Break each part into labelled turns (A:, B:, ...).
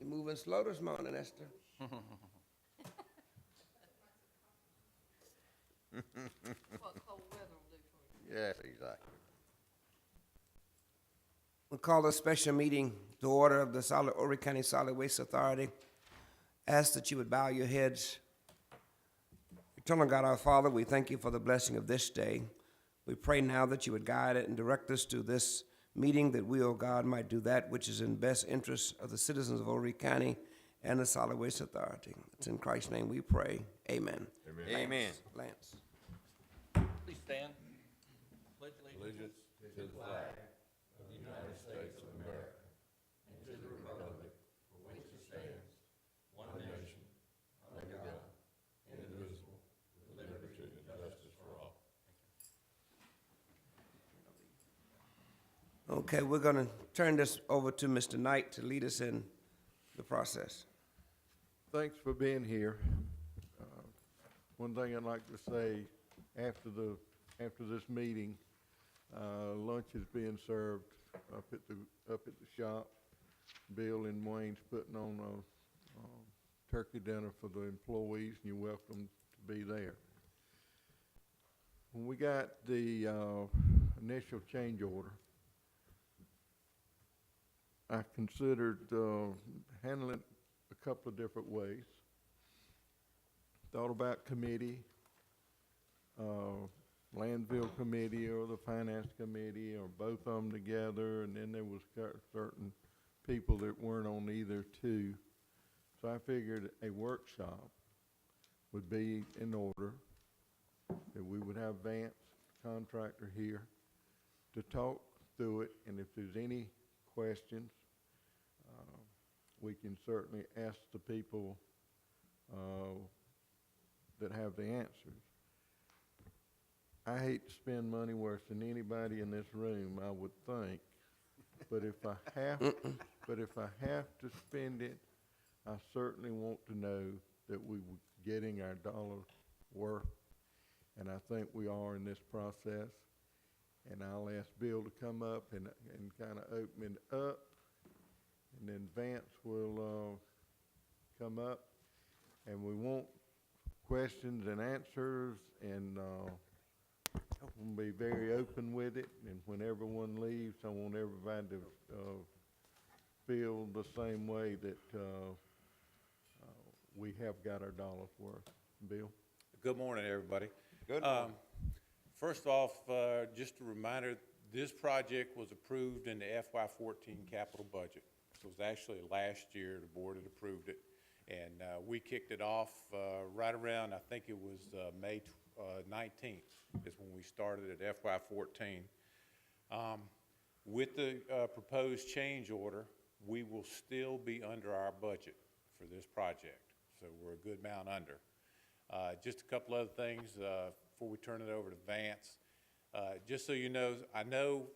A: You're moving slow this morning, Esther.
B: What cold weather will do for you.
C: Yes, exactly.
A: We'll call a special meeting to order of the Horry County Solid Waste Authority. Ask that you would bow your heads. Eternal God, our Father, we thank you for the blessing of this day. We pray now that you would guide it and direct us to this meeting, that we, O God, might do that which is in best interest of the citizens of Horry County and the Solid Waste Authority. It's in Christ's name we pray. Amen.
C: Amen.
A: Lance.
D: Please stand. Pledge allegiance.
A: Okay, we're going to turn this over to Mr. Knight to lead us in the process.
E: Thanks for being here. One thing I'd like to say, after this meeting, lunch is being served up at the shop. Bill and Wayne's putting on a turkey dinner for the employees, and you're welcome to be there. When we got the initial change order, I considered handling it a couple of different ways. Thought about committee, landfill committee or the finance committee or both of them together, and then there was certain people that weren't on either two. So I figured a workshop would be in order, that we would have Vance, contractor, here to talk through it, and if there's any questions, we can certainly ask the people that have the answers. I hate to spend money worse than anybody in this room, I would think, but if I have to spend it, I certainly want to know that we were getting our dollar worth, and I think we are in this process. And I'll ask Bill to come up and kind of open it up, and then Vance will come up, and we want questions and answers, and we'll be very open with it. And when everyone leaves, I want everybody to feel the same way that we have got our dollars worth. Bill?
F: Good morning, everybody.
C: Good morning.
F: First off, just a reminder, this project was approved in the FY14 capital budget. So it was actually last year the board had approved it, and we kicked it off right around, I think it was May 19th is when we started at FY14. With the proposed change order, we will still be under our budget for this project. So we're a good amount under. Just a couple other things before we turn it over to Vance. Just so you know, I know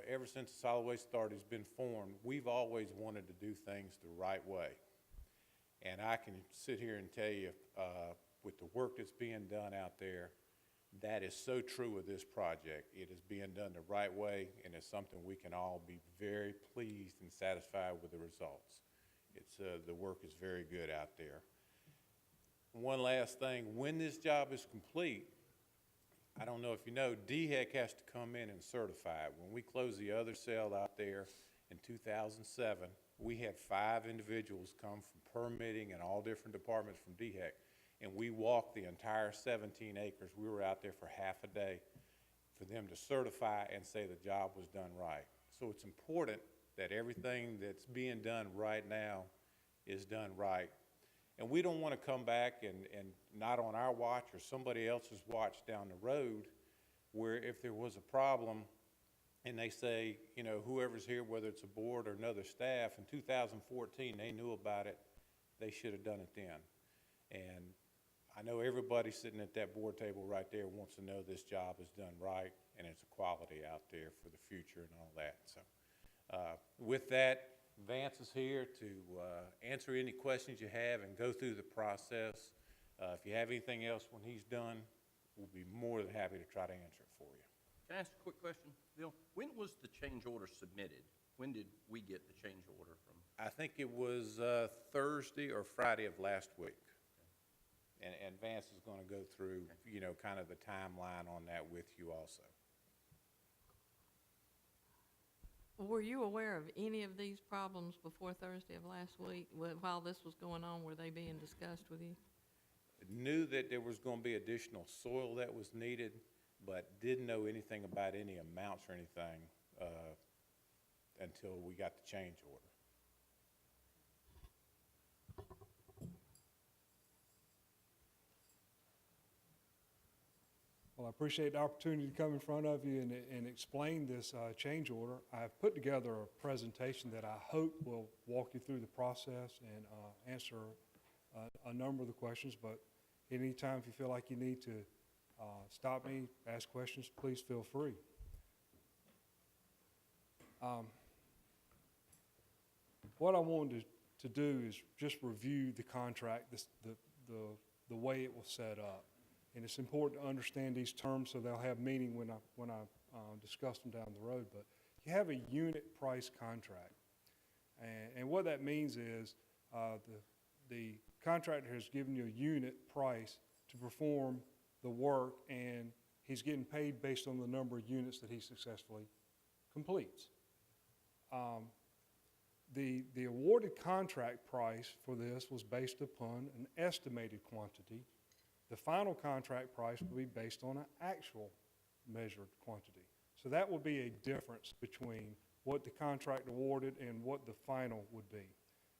F: ever since the Solid Waste Authority has been formed, we've always wanted to do things the right way. And I can sit here and tell you, with the work that's being done out there, that is so true of this project. It is being done the right way, and it's something we can all be very pleased and satisfied with the results. It's the work is very good out there. One last thing, when this job is complete, I don't know if you know, DHEC has to come in and certify it. When we closed the other cell out there in 2007, we had 5 individuals come from permitting and all different departments from DHEC, and we walked the entire 17 acres. We were out there for half a day for them to certify and say the job was done right. So it's important that everything that's being done right now is done right. And we don't want to come back and not on our watch or somebody else's watch down the road, where if there was a problem and they say, you know, whoever's here, whether it's a board or another staff, in 2014 they knew about it, they should have done it then. And I know everybody sitting at that board table right there wants to know this job is done right and it's a quality out there for the future and all that. So with that, Vance is here to answer any questions you have and go through the process. If you have anything else when he's done, we'll be more than happy to try to answer it for you.
D: Can I ask a quick question, Bill? When was the change order submitted? When did we get the change order from
F: I think it was Thursday or Friday of last week. And Vance is going to go through, you know, kind of the timeline on that with you also.
B: Were you aware of any of these problems before Thursday of last week? While this was going on, were they being discussed with you?
F: Knew that there was going to be additional soil that was needed, but didn't know anything about any amounts or anything until we got the change order.
C: Well, I appreciate the opportunity to come in front of you and explain this change order. I've put together a presentation that I hope will walk you through the process and answer a number of the questions, but anytime if you feel like you need to stop me, ask questions, please feel free. What I wanted to do is just review the contract, the way it was set up. And it's important to understand these terms so they'll have meaning when I discuss them down the road. But you have a unit price contract. And what that means is the contractor has given you a unit price to perform the work, and he's getting paid based on the number of units that he successfully completes. The awarded contract price for this was based upon an estimated quantity. The final contract price will be based on an actual measured quantity. So that will be a difference between what the contract awarded and what the final would be.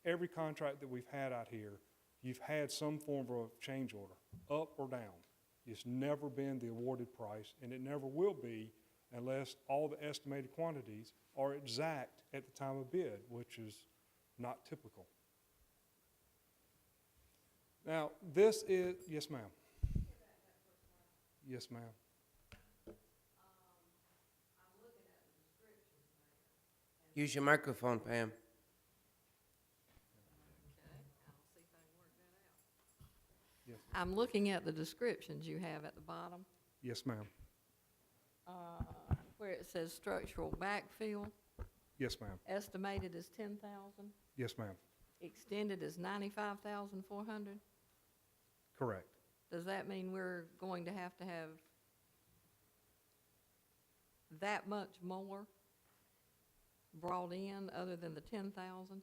C: Every contract that we've had out here, you've had some form of change order, up or down. It's never been the awarded price, and it never will be unless all the estimated quantities are exact at the time of bid, which is not typical. Now, this is, yes, ma'am. Yes, ma'am.
A: Use your microphone, Pam.
B: Okay, I'll see if I can work that out.
C: Yes.
B: I'm looking at the descriptions you have at the bottom,
C: Yes, ma'am.
B: where it says structural backfill,
C: Yes, ma'am.
B: estimated is 10,000,
C: Yes, ma'am.
B: extended is 95,400.
C: Correct.
B: Does that mean we're going to have that much more brought in other than the 10,000?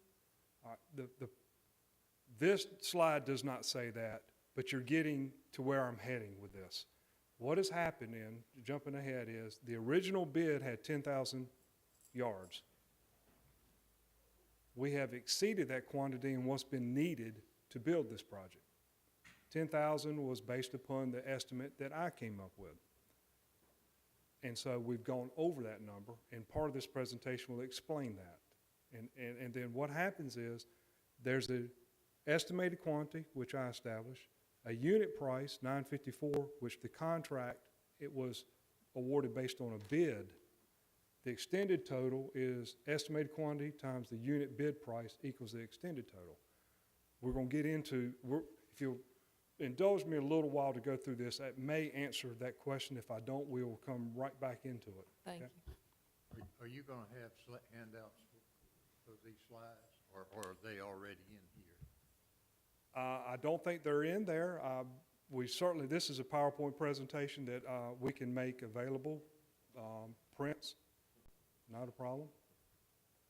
C: This slide does not say that, but you're getting to where I'm heading with this. What has happened jumping ahead, is the original bid had 10,000 yards. We have exceeded that quantity in what's been needed to build this project. 10,000 was based upon the estimate that I came up with. And so we've gone over that number, and part of this presentation will explain that. And then what happens is there's the estimated quantity, which I established, a unit price, $954, which the contract, it was awarded based on a bid. The extended total is estimated quantity times the unit bid price equals the extended total. We're going to get into, if you'll indulge me a little while to go through this, that may answer that question. If I don't, we will come right back into it.
B: Thank
C: Okay?
B: you.
G: Are you gonna have handouts for these slides, or are they already in here?
C: I don't think they're in there. This is a PowerPoint presentation that we can make available. Prints, not a problem.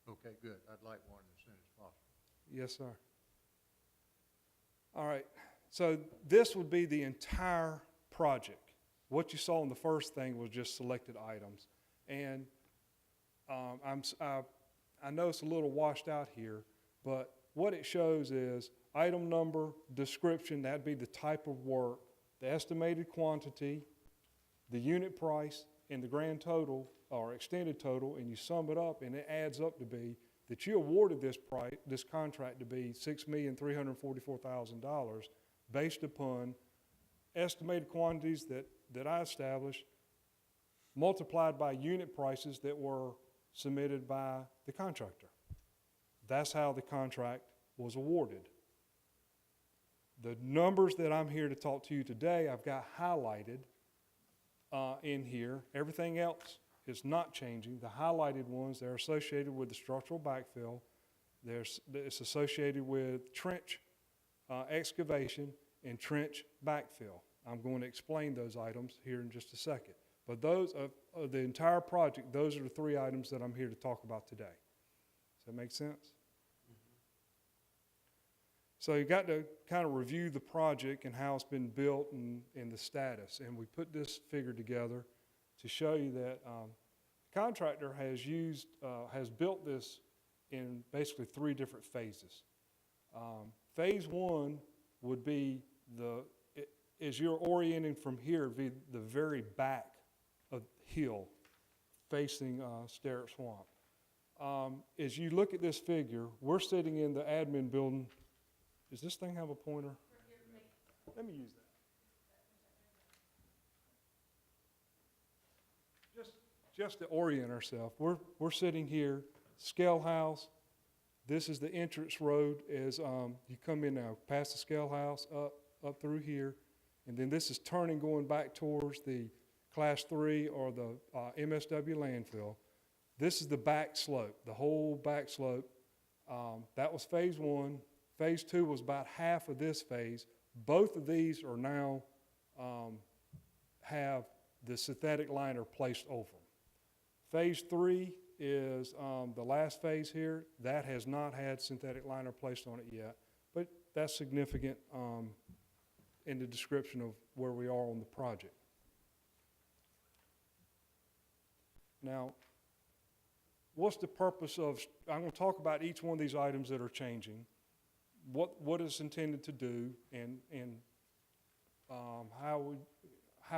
G: Okay, good. I'd like one as soon as possible.
C: Yes, sir. All right, so this would be the entire project. What you saw in the first thing was just selected items. And I know it's a little washed out here, but what it shows is item number, description, that'd be the type of work, the estimated quantity, the unit price, and the grand total or extended total, and you sum it up, and it adds up to be that you awarded this contract to be $6,344,000 based upon estimated quantities that I established, multiplied by unit prices that were submitted by the contractor. That's how the contract was awarded. The numbers that I'm here to talk to you today, I've got highlighted in here. Everything else is not changing. The highlighted ones that are associated with the structural backfill, It's associated with trench excavation and trench backfill. I'm going to explain those items here in just a second. But those of the entire project, those are the 3 items that I'm here to talk about today. Does that make sense? So you got to kind of review the project and how it's been built and the status. And we put this figure together to show you that the contractor has built this in basically 3 different phases. Phase 1 would be as you're orienting from here, be the very back of hill facing Sterrett Swamp. As you look at this figure, we're sitting in the admin building. Does this thing have a pointer? Let me use that. Just to orient ourselves, we're sitting here, Scale House. This is the entrance road as you come in now, past the Scale House, up through here. And then this is turning going back towards the Class 3 or the MSW landfill. This is the back slope, the whole back slope. That was phase 1. Phase 2 was about half of this phase. Both of these are now have the synthetic liner placed over them. Phase 3 is the last phase here. That has not had synthetic liner placed on it yet, but that's significant in the description of where we are on the project. Now, what's the purpose of, I'm going to talk about each one of these items that are changing, what it's intended to do, and how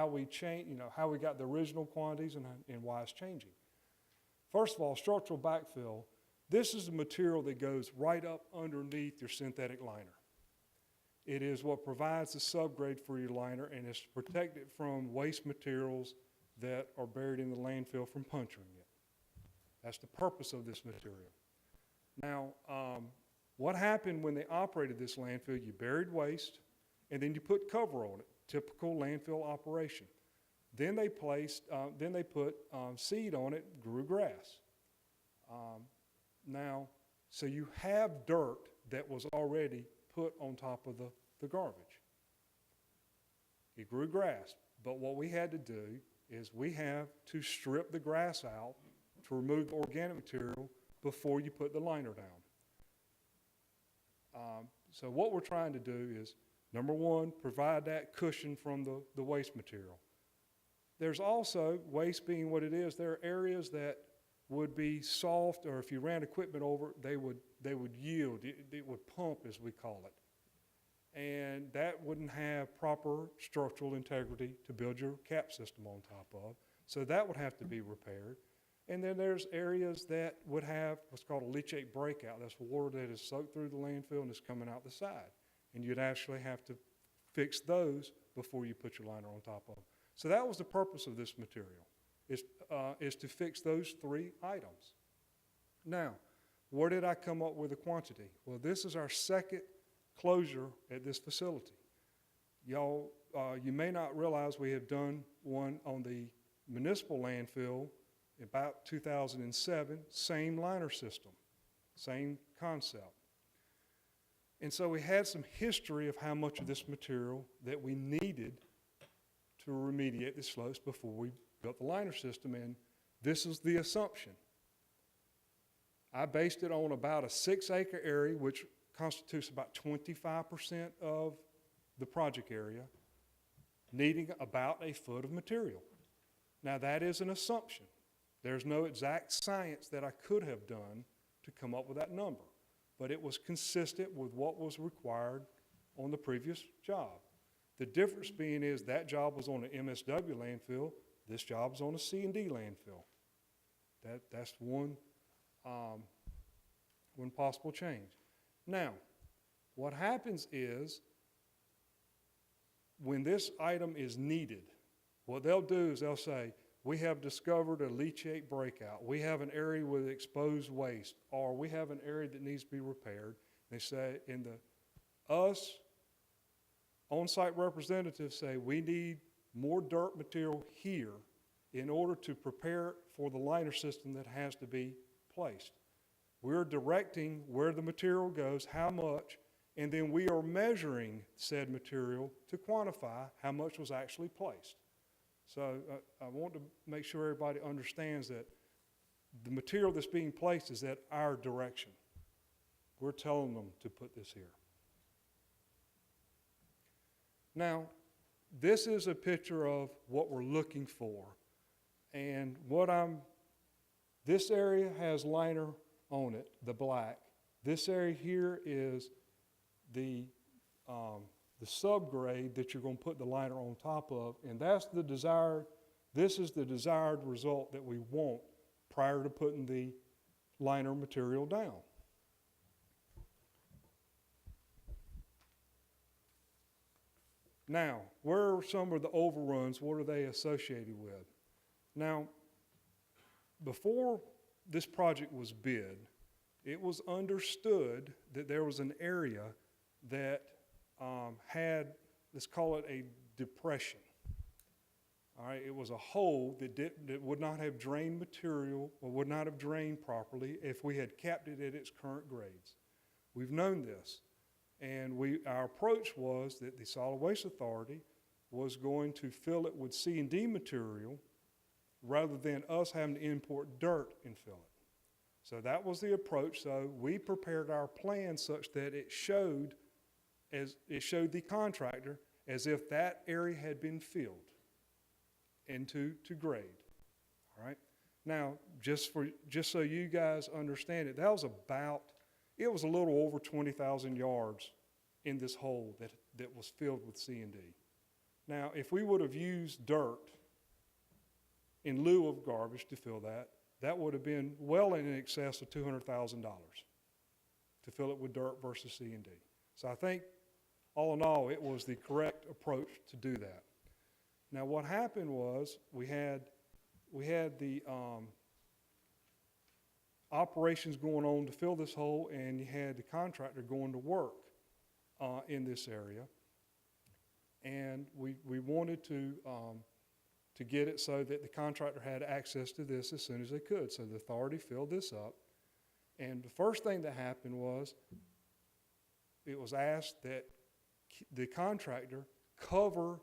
C: we change, how we got the original quantities and why it's changing. First of all, structural backfill. This is the material that goes right up underneath your synthetic liner. It is what provides the subgrade for your liner, and it's to protect it from waste materials that are buried in the landfill from puncturing it. That's the purpose of this material. Now, what happened when they operated this landfill? You buried waste, and then you put cover on it, typical landfill operation. Then they put seed on it, grew grass. Now, so you have dirt that was already put on top of the garbage. It grew grass, but what we had to do is we have to strip the grass out to remove the organic material before you put the liner down. So what we're trying to do is, number 1, provide that cushion from the waste material. There's also, waste being what it is, there are areas that would be soft, or if you ran equipment over it, they would yield. It would pump, as we call it. And that wouldn't have proper structural integrity to build your cap system on top of. So that would have to be repaired. And then there's areas that would have what's called a leachate breakout. That's water that is soaked through the landfill and is coming out the side. And you'd actually have to fix those before you put your liner on top of them. So that was the purpose of this material, is to fix those 3 items. Now, where did I come up with the quantity? Well, this is our second closure at this facility. Y'all, you may not realize we have done one on the municipal landfill about 2007, same liner system, same concept. And so we had some history of how much of this material that we needed to remediate the slopes before we built the liner system, and this is the assumption. I based it on about a 6-acre area, which constitutes about 25% of the project area, needing about a foot of material. Now that is an assumption. There's no exact science that I could have done to come up with that number, but it was consistent with what was required on the previous job. The difference being is that job was on an MSW landfill, this job is on a C&D landfill. That's one possible change. Now, what happens is when this item is needed, what they'll do is they'll say, we have discovered a leachate breakout. We have an area with exposed waste, or we have an area that needs to be repaired. They say, us on-site representatives say, we need more dirt material here in order to prepare for the liner system that has to be placed. We're directing where the material goes, how much, and then we are measuring said material to quantify how much was actually placed. So I want to make sure everybody understands that the material that's being placed is at our direction. We're telling them to put this here. Now, this is a picture of what we're looking for. And this area has liner on it, the black. This area here is the subgrade that you're going to put the liner on top of, and this is the desired result that we want prior to putting the liner material down. Now, where are some of the overruns? What are they associated with? Now, before this project was bid, it was understood that there was an area that had, let's call it a depression. All right, it was a hole that would not have drained material or would not have drained properly if we had capped it at its current grades. We've known this, and our approach was that the Solid Waste Authority was going to fill it with C&D material rather than us having to import dirt and fill it. So that was the approach. So we prepared our plan such that it showed the contractor as if that area had been filled into grade. All right. Now, just so you guys understand it, it was a little over 20,000 yards in this hole that was filled with C&D. Now, if we would have used dirt in lieu of garbage to fill that would have been well in excess of $200,000 to fill it with dirt versus C&D. So I think, all in all, it was the correct approach to do that. Now, what happened was we had the operations going on to fill this hole, and you had the contractor going to work in this area. And we wanted to get it so that the contractor had access to this as soon as they could. So the authority filled this up. And the first thing that happened was it was asked that the contractor cover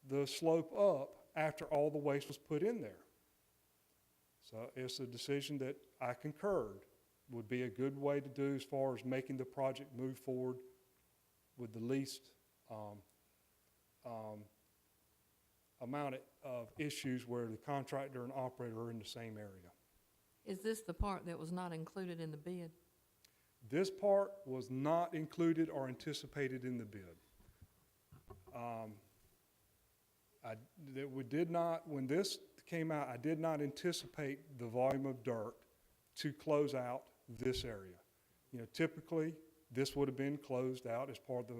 C: the slope up after all the waste was put in there. So it's a decision that I concurred would be a good way to do as far as making the project move forward with the least amount of issues where the contractor and operator are in the same area.
B: Is this the part that was not included in the bid?
C: This part was not included or anticipated in the bid. When this came out, I did not anticipate the volume of dirt to close out this area. You know, typically, this would have been closed out as part of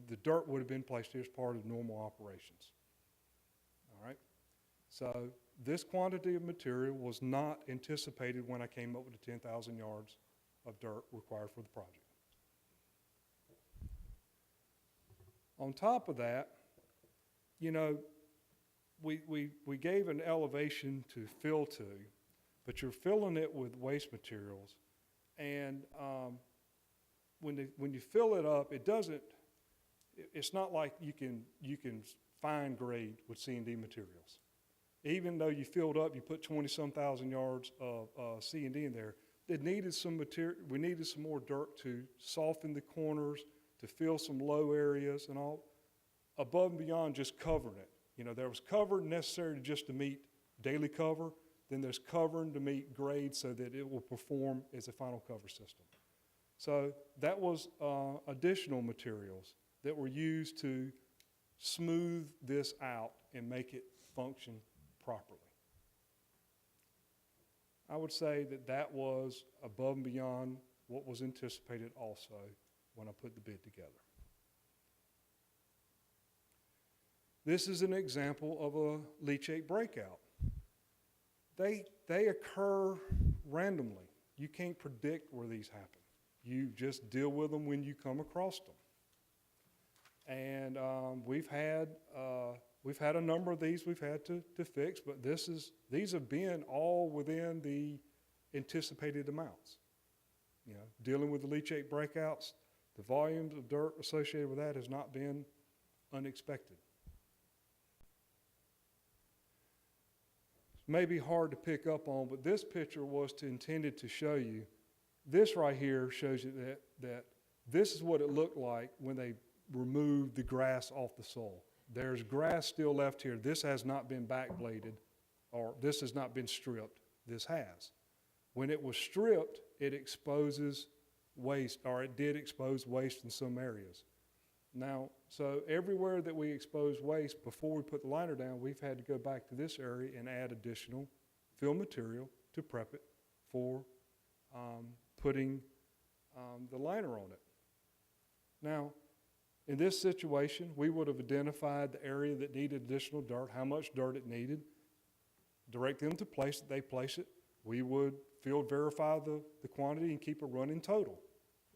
C: the dirt would have been placed here as part of normal operations. All right? So this quantity of material was not anticipated when I came up with the 10,000 yards of dirt required for the project. On top of that, you know, we gave an elevation to fill to, but you're filling it with waste materials, and when you fill it up, it's not like you can fine grade with C&D materials. Even though you filled up, you put 20-some thousand yards of C&D in there, it needed some material. We needed some more dirt to soften the corners, to fill some low areas and all, above and beyond just covering it. You know, there was cover necessary just to meet daily cover, then there's covering to meet grade so that it will perform as a final cover system. So that was additional materials that were used to smooth this out and make it function properly. I would say that was above and beyond what was anticipated also when I put the bid together. This is an example of a leachate breakout. They occur randomly. You can't predict where these happen. You just deal with them when you come across them. And we've had a number of these we've had to fix, but these have been all within the anticipated amounts. dealing with the leachate breakouts, the volumes of dirt associated with that has not been unexpected. It may be hard to pick up on, but this picture was intended to show you, this right here shows you that this is what it looked like when they removed the grass off the soil. There's grass still left here. This has not been backbladed, or this has not been stripped. This has. When it was stripped, it exposes waste, or it did expose waste in some areas. Now, so everywhere that we expose waste, before we put the liner down, we've had to go back to this area and add additional fill material to prep it for putting the liner on it. Now, in this situation, we would have identified the area that needed additional dirt, how much dirt it needed, direct them to place it, they place it. We would field verify the quantity and keep a running total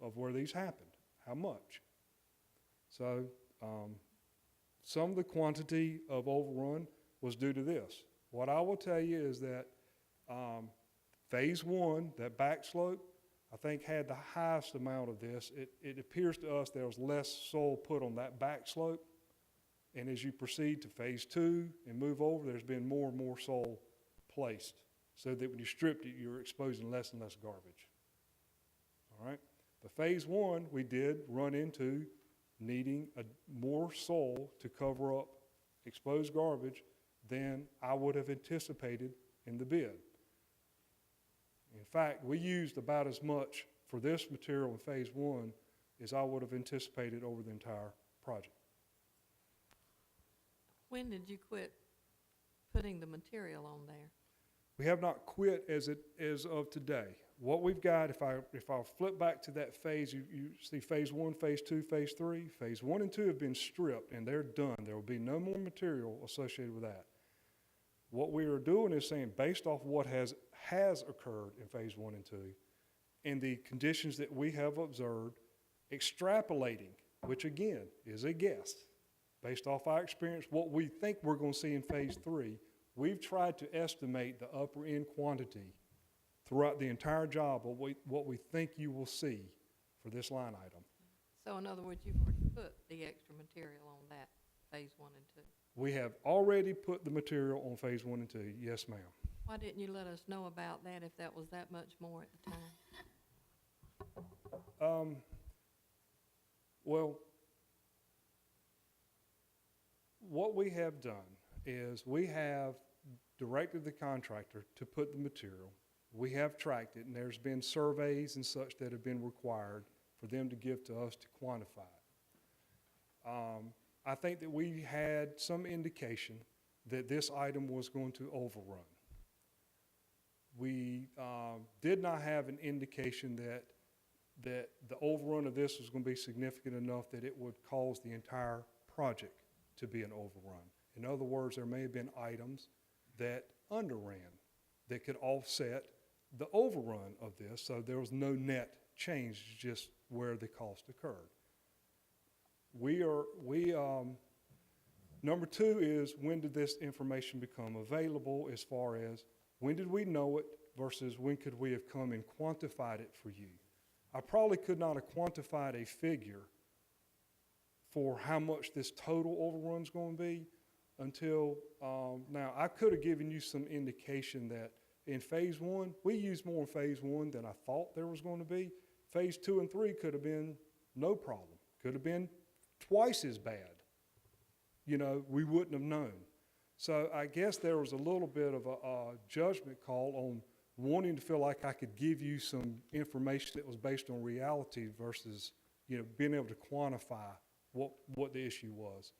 C: of where these happened, how much. So some of the quantity of overrun was due to this. What I will tell you is that phase one, that back slope, I think had the highest amount of this. It appears to us there was less soil put on that back slope. And as you proceed to phase two and move over, there's been more and more soil placed, so that when you stripped it, you're exposing less and less garbage. All right? But phase one, we did run into needing more soil to cover up exposed garbage than I would have anticipated in the bid. In fact, we used about as much for this material in phase one as I would have anticipated over the entire project.
B: When did you quit putting the material on there?
C: We have not quit as of today. What we've got, if I flip back to that phase, you see phase one, phase two, phase three. Phase one and two have been stripped and they're done. There will be no more material associated with that. What we are doing is saying, based off what has occurred in phase one and two, and the conditions that we have observed, extrapolating, which again is a guess, based off our experience, what we think we're going to see in phase three, we've tried to estimate the upper end quantity throughout the entire job of what we think you will see for this line item.
B: So in other words, you've already put the extra material on that phase one and two.
C: We have already put the material on phase one and two, yes, ma'am.
B: Why didn't you let us know about that if that was that much more at the time?
C: Well, what we have done is we have directed the contractor to put the material. We have tracked it, and there's been surveys and such that have been required for them to give to us to quantify it. I think that we had some indication that this item was going to overrun. We did not have an indication that the overrun of this was going to be significant enough that it would cause the entire project to be an overrun. In other words, there may have been items that underran that could offset the overrun of this, so there was no net change, just where the cost occurred. Number two is, when did this information become available, as far as when did we know it versus when could we have come and quantified it for you? I probably could not have quantified a figure for how much this total overrun's going to be until now. I could have given you some indication that in phase one, we used more in phase one than I thought there was going to be. Phase two and three could have been no problem, could have been twice as bad. We wouldn't have known. So I guess there was a little bit of a judgment call on wanting to feel like I could give you some information that was based on reality versus, being able to quantify what the issue was.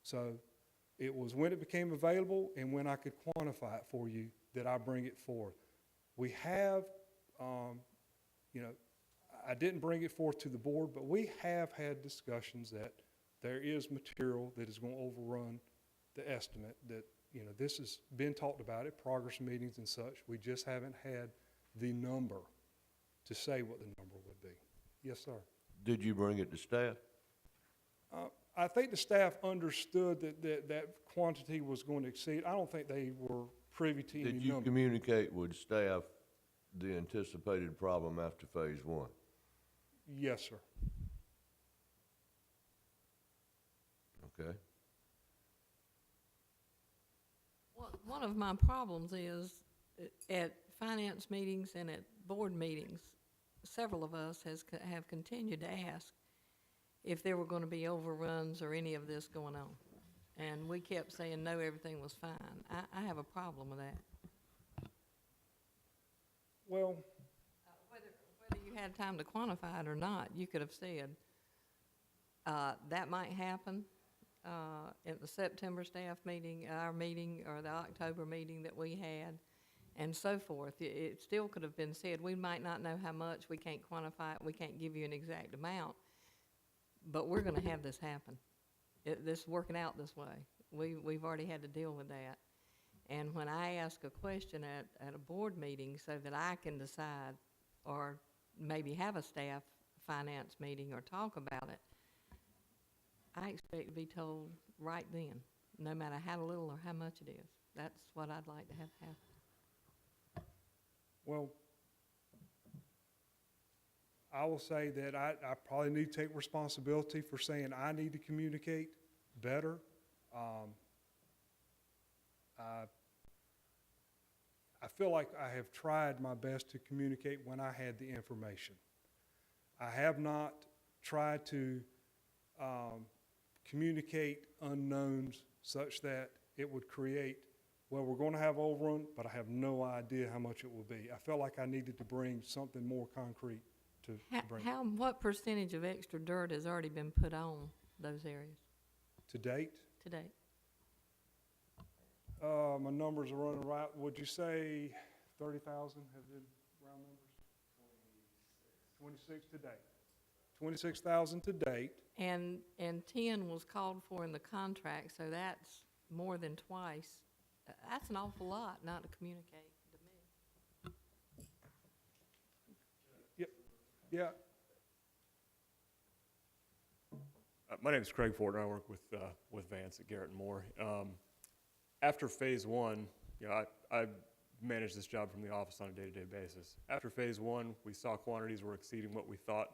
C: So it was when it became available and when I could quantify it for you that I bring it forth. We have, I didn't bring it forth to the board, but we have had discussions that there is material that is going to overrun the estimate, that, this has been talked about at progress meetings and such. We just haven't had the number to say what the number would be. Yes, sir.
H: Did you bring it to staff?
C: I think the staff understood that quantity was going to exceed. I don't think they were privy to any
H: Did you
C: number.
H: communicate with staff the anticipated problem after phase one?
C: Yes, sir.
H: Okay?
B: One of my problems is at finance meetings and at board meetings, several of us have continued to ask if there were going to be overruns or any of this going on. And we kept saying, no, everything was fine. I have a problem with that.
C: Well,
B: Whether you had time to quantify it or not, you could have said, that might happen at the September staff meeting, our meeting, or the October meeting that we had, and so forth. It still could have been said, we might not know how much, we can't quantify it, we can't give you an exact amount, but we're gonna have this happen. This is working out this way. We've already had to deal with that. And when I ask a question at a board meeting so that I can decide, or maybe have a staff finance meeting or talk about it, I expect to be told right then, no matter how little or how much it is. That's what I'd like to have happen.
C: well, I will say that I probably need to take responsibility for saying I need to communicate better. I feel like I have tried my best to communicate when I had the information. I have not tried to communicate unknowns such that it would create, well, we're going to have overrun, but I have no idea how much it will be. I felt like I needed to bring something more concrete to bring
B: What percentage of extra dirt has already been put on those areas
C: to date.
B: to date?
C: My numbers are running right. Would you say 30,000 have been round numbers? 26 to date. 26,000 to date.
B: And 10 was called for in the contract, so that's more than twice. That's an awful lot not to communicate to me.
C: Yeah.
I: My name is Craig Ford, and I work with Vance at Garrett and Moore. After phase one, I manage this job from the office on a day-to-day basis. After phase one, we saw quantities were exceeding what we thought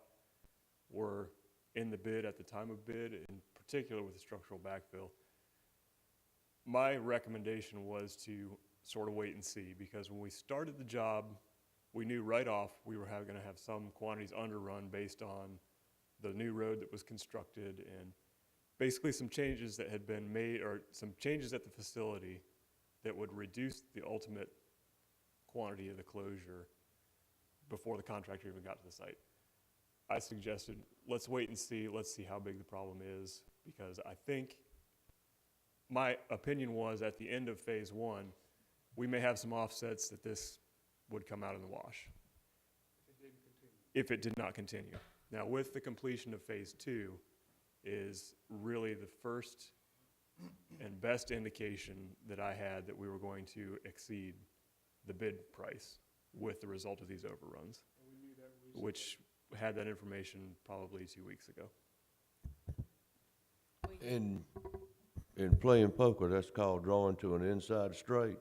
I: were in the bid at the time of bid, in particular with the structural backfill. My recommendation was to sort of wait and see, because when we started the job, we knew right off we were going to have some quantities underrun based on the new road that was constructed and basically some changes that had been made, or some changes at the facility that would reduce the ultimate quantity of the closure before the contractor even got to the site. I suggested, let's wait and see, let's see how big the problem is, because I think, my opinion was at the end of phase one, we may have some offsets that this would come out in the wash if it did not continue. Now, with the completion of phase two is really the first and best indication that I had that we were going to exceed the bid price with the result of these overruns, which had that information probably 2 weeks ago.
H: In playing poker, that's called drawing to an inside straight.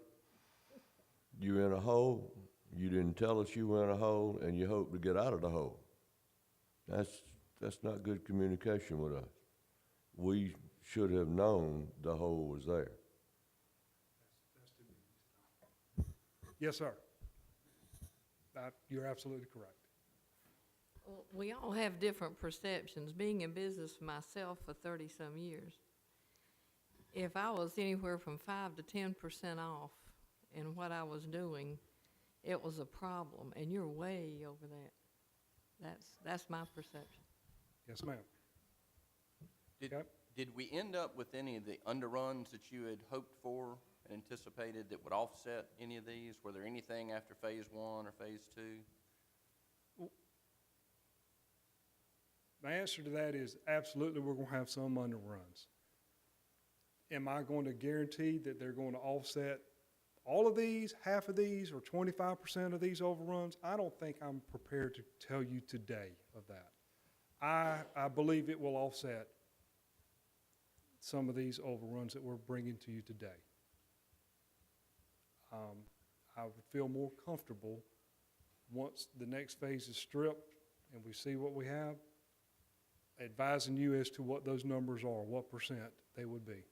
H: You're in a hole, you didn't tell us you were in a hole, and you hope to get out of the hole. That's not good communication with us. We should have known the hole was there.
C: Yes, sir. You're absolutely correct.
B: Well, we all have different perceptions. Being in business myself for 30-some years, if I was anywhere from 5 to 10% off in what I was doing, it was a problem, and you're way over that. That's my perception.
C: Yes, ma'am.
D: Did,
C: Okay.
D: did we end up with any of the underruns that you had hoped for and anticipated that would offset any of these? Were there anything after phase one or phase two?
C: My answer to that is absolutely we're going to have some underruns. Am I going to guarantee that they're going to offset all of these, half of these, or 25% of these overruns? I don't think I'm prepared to tell you today of that. I believe it will offset some of these overruns that we're bringing to you today. I would feel more comfortable once the next phase is stripped and we see what we have, advising you as to what those numbers are, what percent they would be.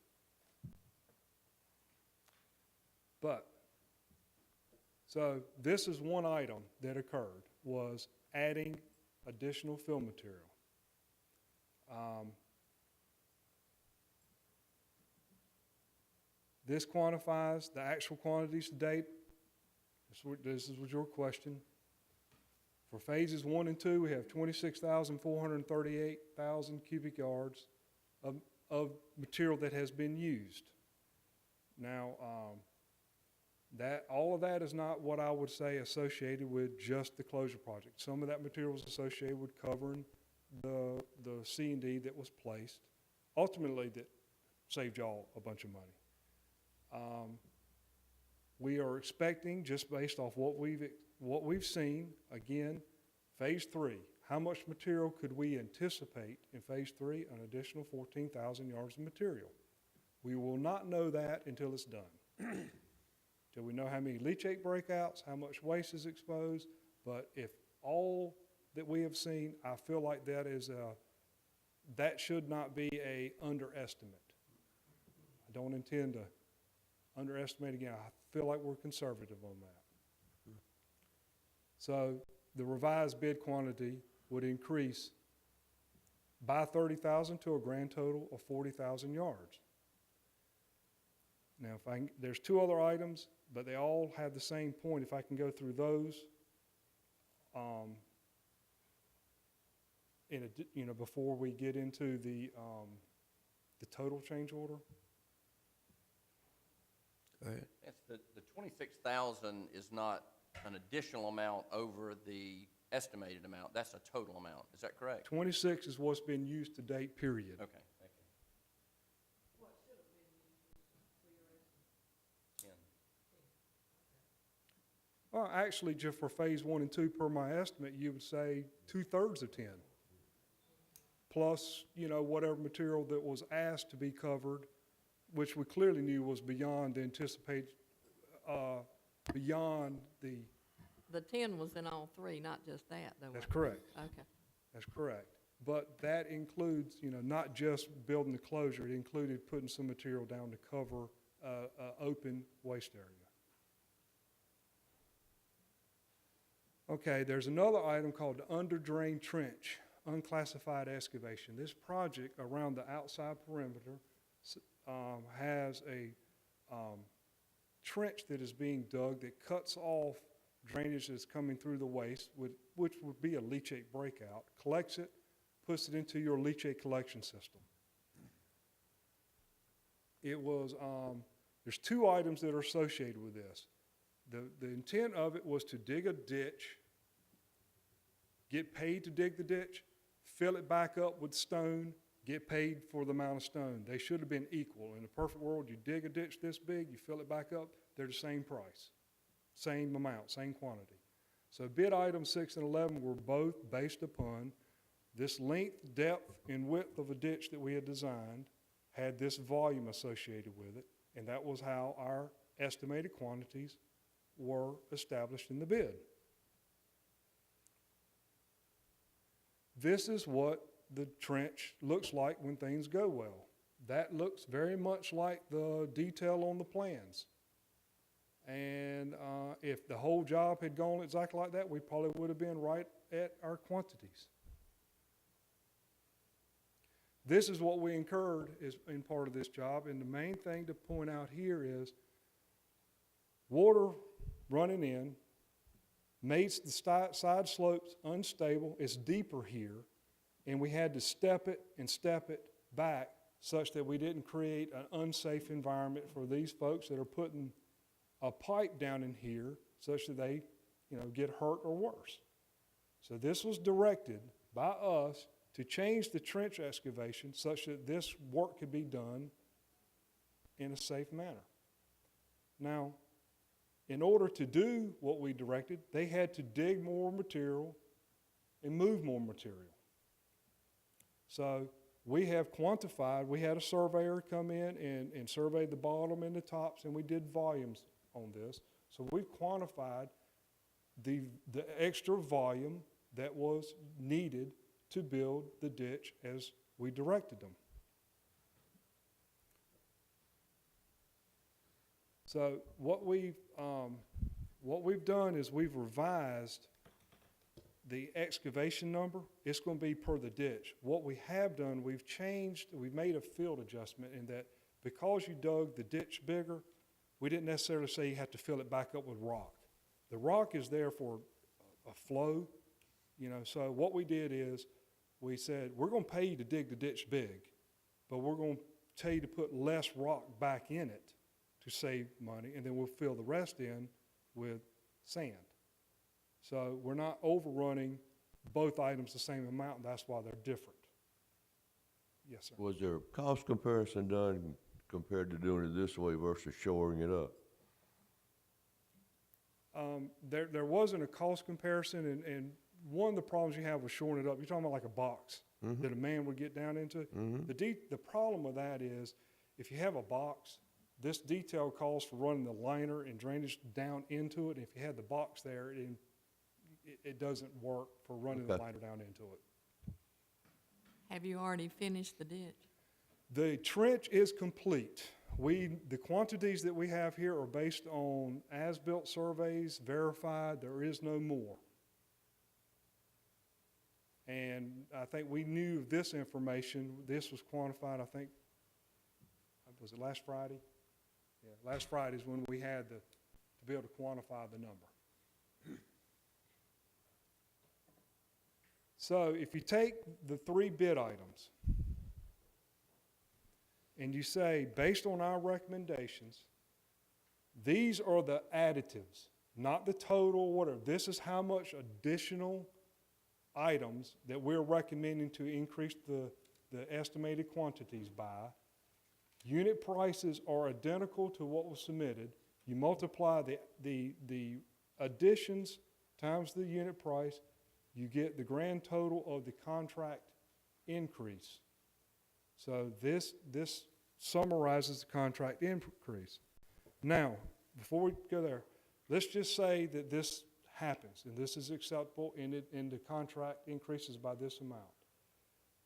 C: But, so this is one item that occurred, was adding additional fill material. This quantifies the actual quantities to date. This was your question. For phases 1 and 2, we have 26,438,000 cubic yards of material that has been used. Now, all of that is not what I would say associated with just the closure project. Some of that material is associated with covering the C&D that was placed. Ultimately, that saved y'all a bunch of money. We are expecting, just based off what we've seen, again, phase 3, how much material could we anticipate in phase 3? An additional 14,000 yards of material. We will not know that until it's done. Till we know how many leachate breakouts, how much waste is exposed, but if all that we have seen, I feel like that should not be a underestimate. I don't intend to underestimate again. I feel like we're conservative on that. So the revised bid quantity would increase by 30,000 to a grand total of 40,000 yards. Now, there's two other items, but they all have the same point. If I can go through those, before we get into the total change order.
A: Go ahead.
D: That's the 26,000 is not an additional amount over the estimated amount. That's a total amount. Is that correct?
C: 26 is what's been used to date, period.
D: Okay, thank you. What should have been used for your estimate? 10.
C: Well, actually, just for phase 1 and 2, per my estimate, you would say 2/3 of 10. Plus, whatever material that was asked to be covered, which we clearly knew was beyond the anticipated, beyond the.
B: The 10 was in all three, not just that, though.
C: That's correct.
B: Okay.
C: That's correct. But that includes, not just building the closure, it included putting some material down to cover open waste area. Okay, there's another item called the under drain trench, unclassified excavation. This project around the outside perimeter has a trench that is being dug that cuts off drainage that's coming through the waste, which would be a leachate breakout, collects it, puts it into your leachate collection system. There's two items that are associated with this. The intent of it was to dig a ditch, get paid to dig the ditch, fill it back up with stone, get paid for the amount of stone. They should have been equal. In a perfect world, you dig a ditch this big, you fill it back up, they're the same price, same amount, same quantity. So bid items 6 and 11 were both based upon this length, depth, and width of a ditch that we had designed, had this volume associated with it, and that was how our estimated quantities were established in the bid. This is what the trench looks like when things go well. That looks very much like the detail on the plans. And if the whole job had gone exactly like that, we probably would have been right at our quantities. This is what we incurred in part of this job, and the main thing to point out here is water running in, made the side slopes unstable. It's deeper here, and we had to step it back such that we didn't create an unsafe environment for these folks that are putting a pipe down in here such that they, get hurt or worse. So this was directed by us to change the trench excavation such that this work could be done in a safe manner. Now, in order to do what we directed, they had to dig more material and move more material. So we have quantified, we had a surveyor come in and survey the bottom and the tops, and we did volumes on this. So we've quantified the extra volume that was needed to build the ditch as we directed them. So what we've done is we've revised the excavation number. It's going to be per the ditch. What we have done, we've made a field adjustment in that because you dug the ditch bigger, we didn't necessarily say you have to fill it back up with rock. The rock is there for a flow, so what we did is we said, we're going to pay you to dig the ditch big, but we're going to tell you to put less rock back in it to save money, and then we'll fill the rest in with sand. So we're not overrunning both items the same amount, and that's why they're different. Yes, sir.
H: Was there a cost comparison done compared to doing it this way versus shoring it up?
C: There wasn't a cost comparison, and one of the problems you have with shoring it up, you're talking about like a box that a man would get down into. The problem with that is if you have a box, this detail calls for running the liner and drainage down into it. If you had the box there, it doesn't work for running the liner down into it.
B: Have you already finished the ditch?
C: The trench is complete. The quantities that we have here are based on as-built surveys, verified. There is no more. And I think we knew this information. This was quantified, I think, was it last Friday? Yeah, last Friday is when we had to be able to quantify the number. So if you take the 3 bid items and you say, based on our recommendations, these are the additives, not the total, whatever. This is how much additional items that we're recommending to increase the estimated quantities by. Unit prices are identical to what was submitted. You multiply the additions times the unit price, you get the grand total of the contract increase. So this summarizes the contract increase. Now, before we go there, let's just say that this happens and this is acceptable and the contract increases by this amount.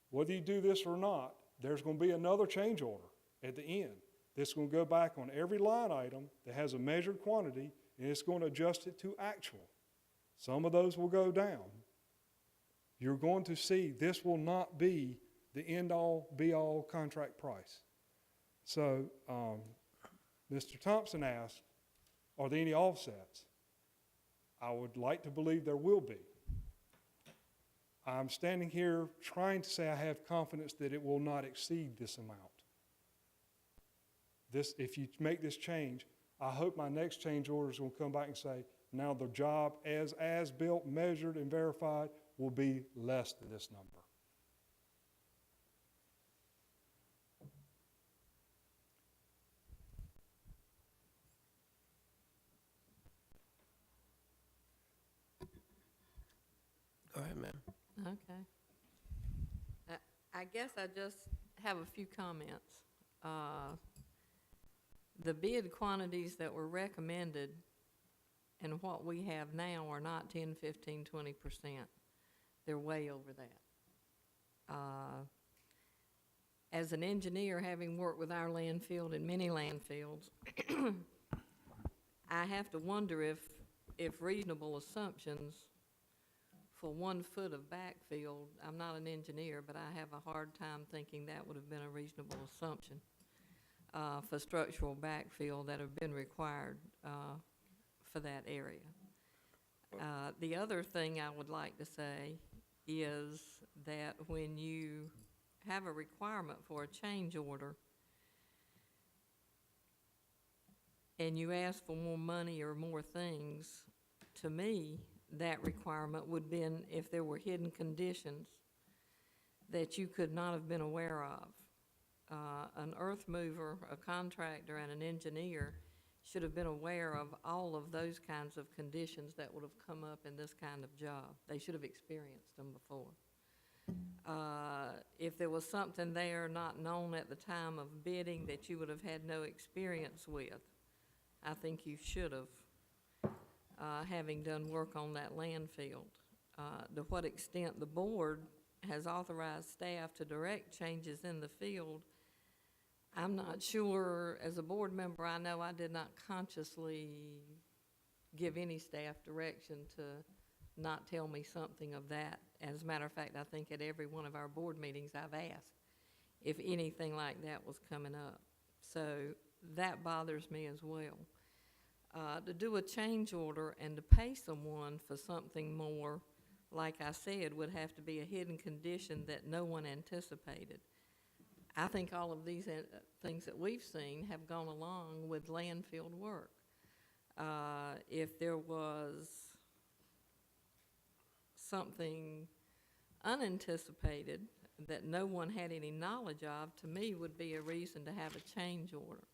C: Whether you do this or not, there's going to be another change order at the end. This is going to go back on every line item that has a measured quantity, and it's going to adjust it to actual. Some of those will go down. You're going to see this will not be the end-all, be-all contract price. So Mr. Thompson asked, are there any offsets? I would like to believe there will be. I'm standing here trying to say I have confidence that it will not exceed this amount. If you make this change, I hope my next change order is going to come back and say, now the job as built, measured, and verified will be less than this number.
A: Go ahead, ma'am.
B: Okay. I guess I just have a few comments. The bid quantities that were recommended and what we have now are not 10, 15, 20%. They're way over that. As an engineer, having worked with our landfill and many landfills, I have to wonder if reasonable assumptions for 1 foot of backfill, I'm not an engineer, but I have a hard time thinking that would have been a reasonable assumption for structural backfill that have been required for that area. The other thing I would like to say is that when you have a requirement for a change order and you ask for more money or more things, to me, that requirement would have been if there were hidden conditions that you could not have been aware of. An earth mover, a contractor, and an engineer should have been aware of all of those kinds of conditions that would have come up in this kind of job. They should have experienced them before. If there was something there not known at the time of bidding that you would have had no experience with, I think you should have having done work on that landfill. To what extent the board has authorized staff to direct changes in the field, I'm not sure. As a board member, I know I did not consciously give any staff direction to not tell me something of that. As a matter of fact, I think at every one of our board meetings, I've asked if anything like that was coming up. So that bothers me as well. To do a change order and to pay someone for something more, like I said, would have to be a hidden condition that no one anticipated. I think all of these things that we've seen have gone along with landfill work. If there was something unanticipated that no one had any knowledge of, to me would be a reason to have a change order.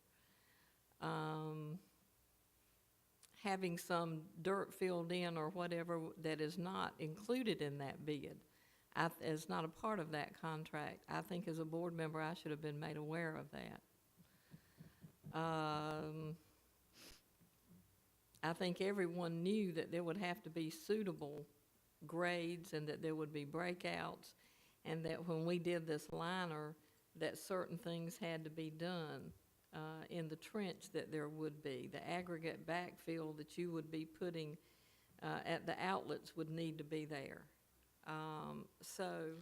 B: Having some dirt filled in or whatever that is not included in that bid, is not a part of that contract. I think as a board member, I should have been made aware of that. I think everyone knew that there would have to be suitable grades and that there would be breakouts, and that when we did this liner, that certain things had to be done in the trench, that there would be. The aggregate backfill that you would be putting at the outlets would need to be there. So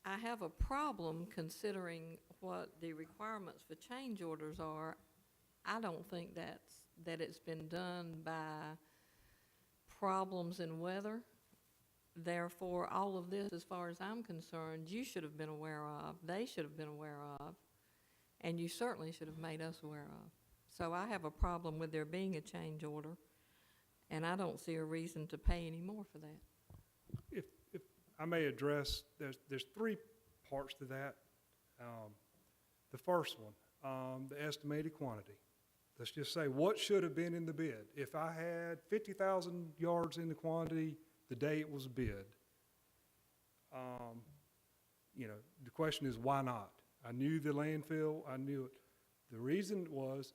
B: I have a problem considering what the requirements for change orders are. I don't think that it's been done by problems in weather. Therefore, all of this, as far as I'm concerned, you should have been aware of, they should have been aware of, and you certainly should have made us aware of. So I have a problem with there being a change order, and I don't see a reason to pay any more for that.
C: If I may address, there's three parts to that. The first one, the estimated quantity. Let's just say what should have been in the bid. If I had 50,000 yards in the quantity the day it was bid, the question is why not? I knew the landfill, I knew it. The reason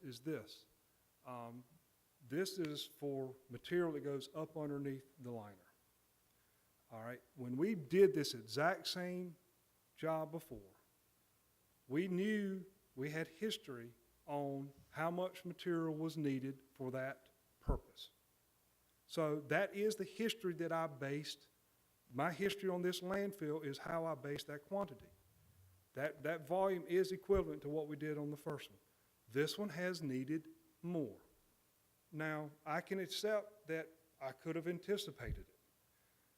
C: is this. This is for material that goes up underneath the liner. All right, when we did this exact same job before, we knew we had history on how much material was needed for that purpose. So that is the history that I based. My history on this landfill is how I based that quantity. That volume is equivalent to what we did on the first one. This one has needed more. Now, I can accept that I could have anticipated it.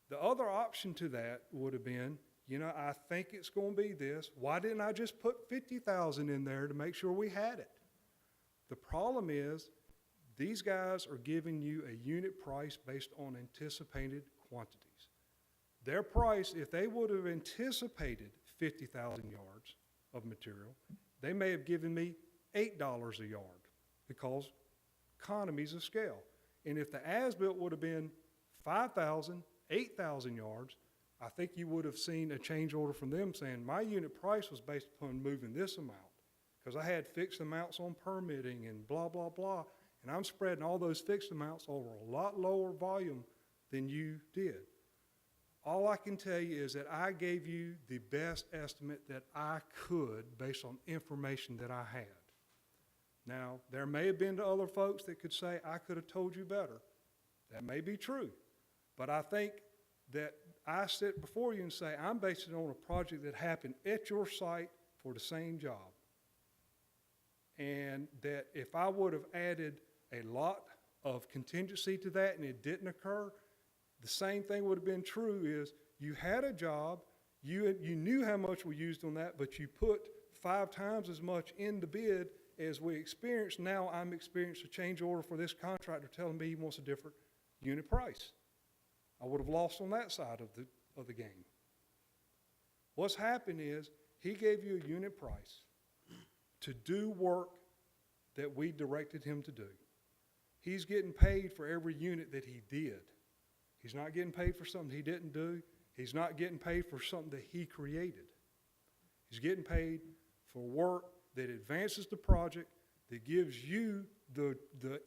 C: The other option to that would have been, I think it's going to be this. Why didn't I just put 50,000 in there to make sure we had it? The problem is these guys are giving you a unit price based on anticipated quantities. Their price, if they would have anticipated 50,000 yards of material, they may have given me $8 a yard because economies of scale. And if the as-built would have been 5,000, 8,000 yards, I think you would have seen a change order from them saying my unit price was based upon moving this amount because I had fixed amounts on permitting and blah, blah, blah. And I'm spreading all those fixed amounts over a lot lower volume than you did. All I can tell you is that I gave you the best estimate that I could based on information that I had. Now, there may have been other folks that could say, I could have told you better. That may be true. But I think that I sit before you and say, I'm basing it on a project that happened at your site for the same job. And that if I would have added a lot of contingency to that and it didn't occur, the same thing would have been true is you had a job, you knew how much we used on that, but you put 5 times as much in the bid as we experienced. Now I'm experiencing a change order for this contractor telling me he wants a different unit price. I would have lost on that side of the game. What's happened is he gave you a unit price to do work that we directed him to do. He's getting paid for every unit that he did. He's not getting paid for something he didn't do. He's not getting paid for something that he created. He's getting paid for work that advances the project, that gives you the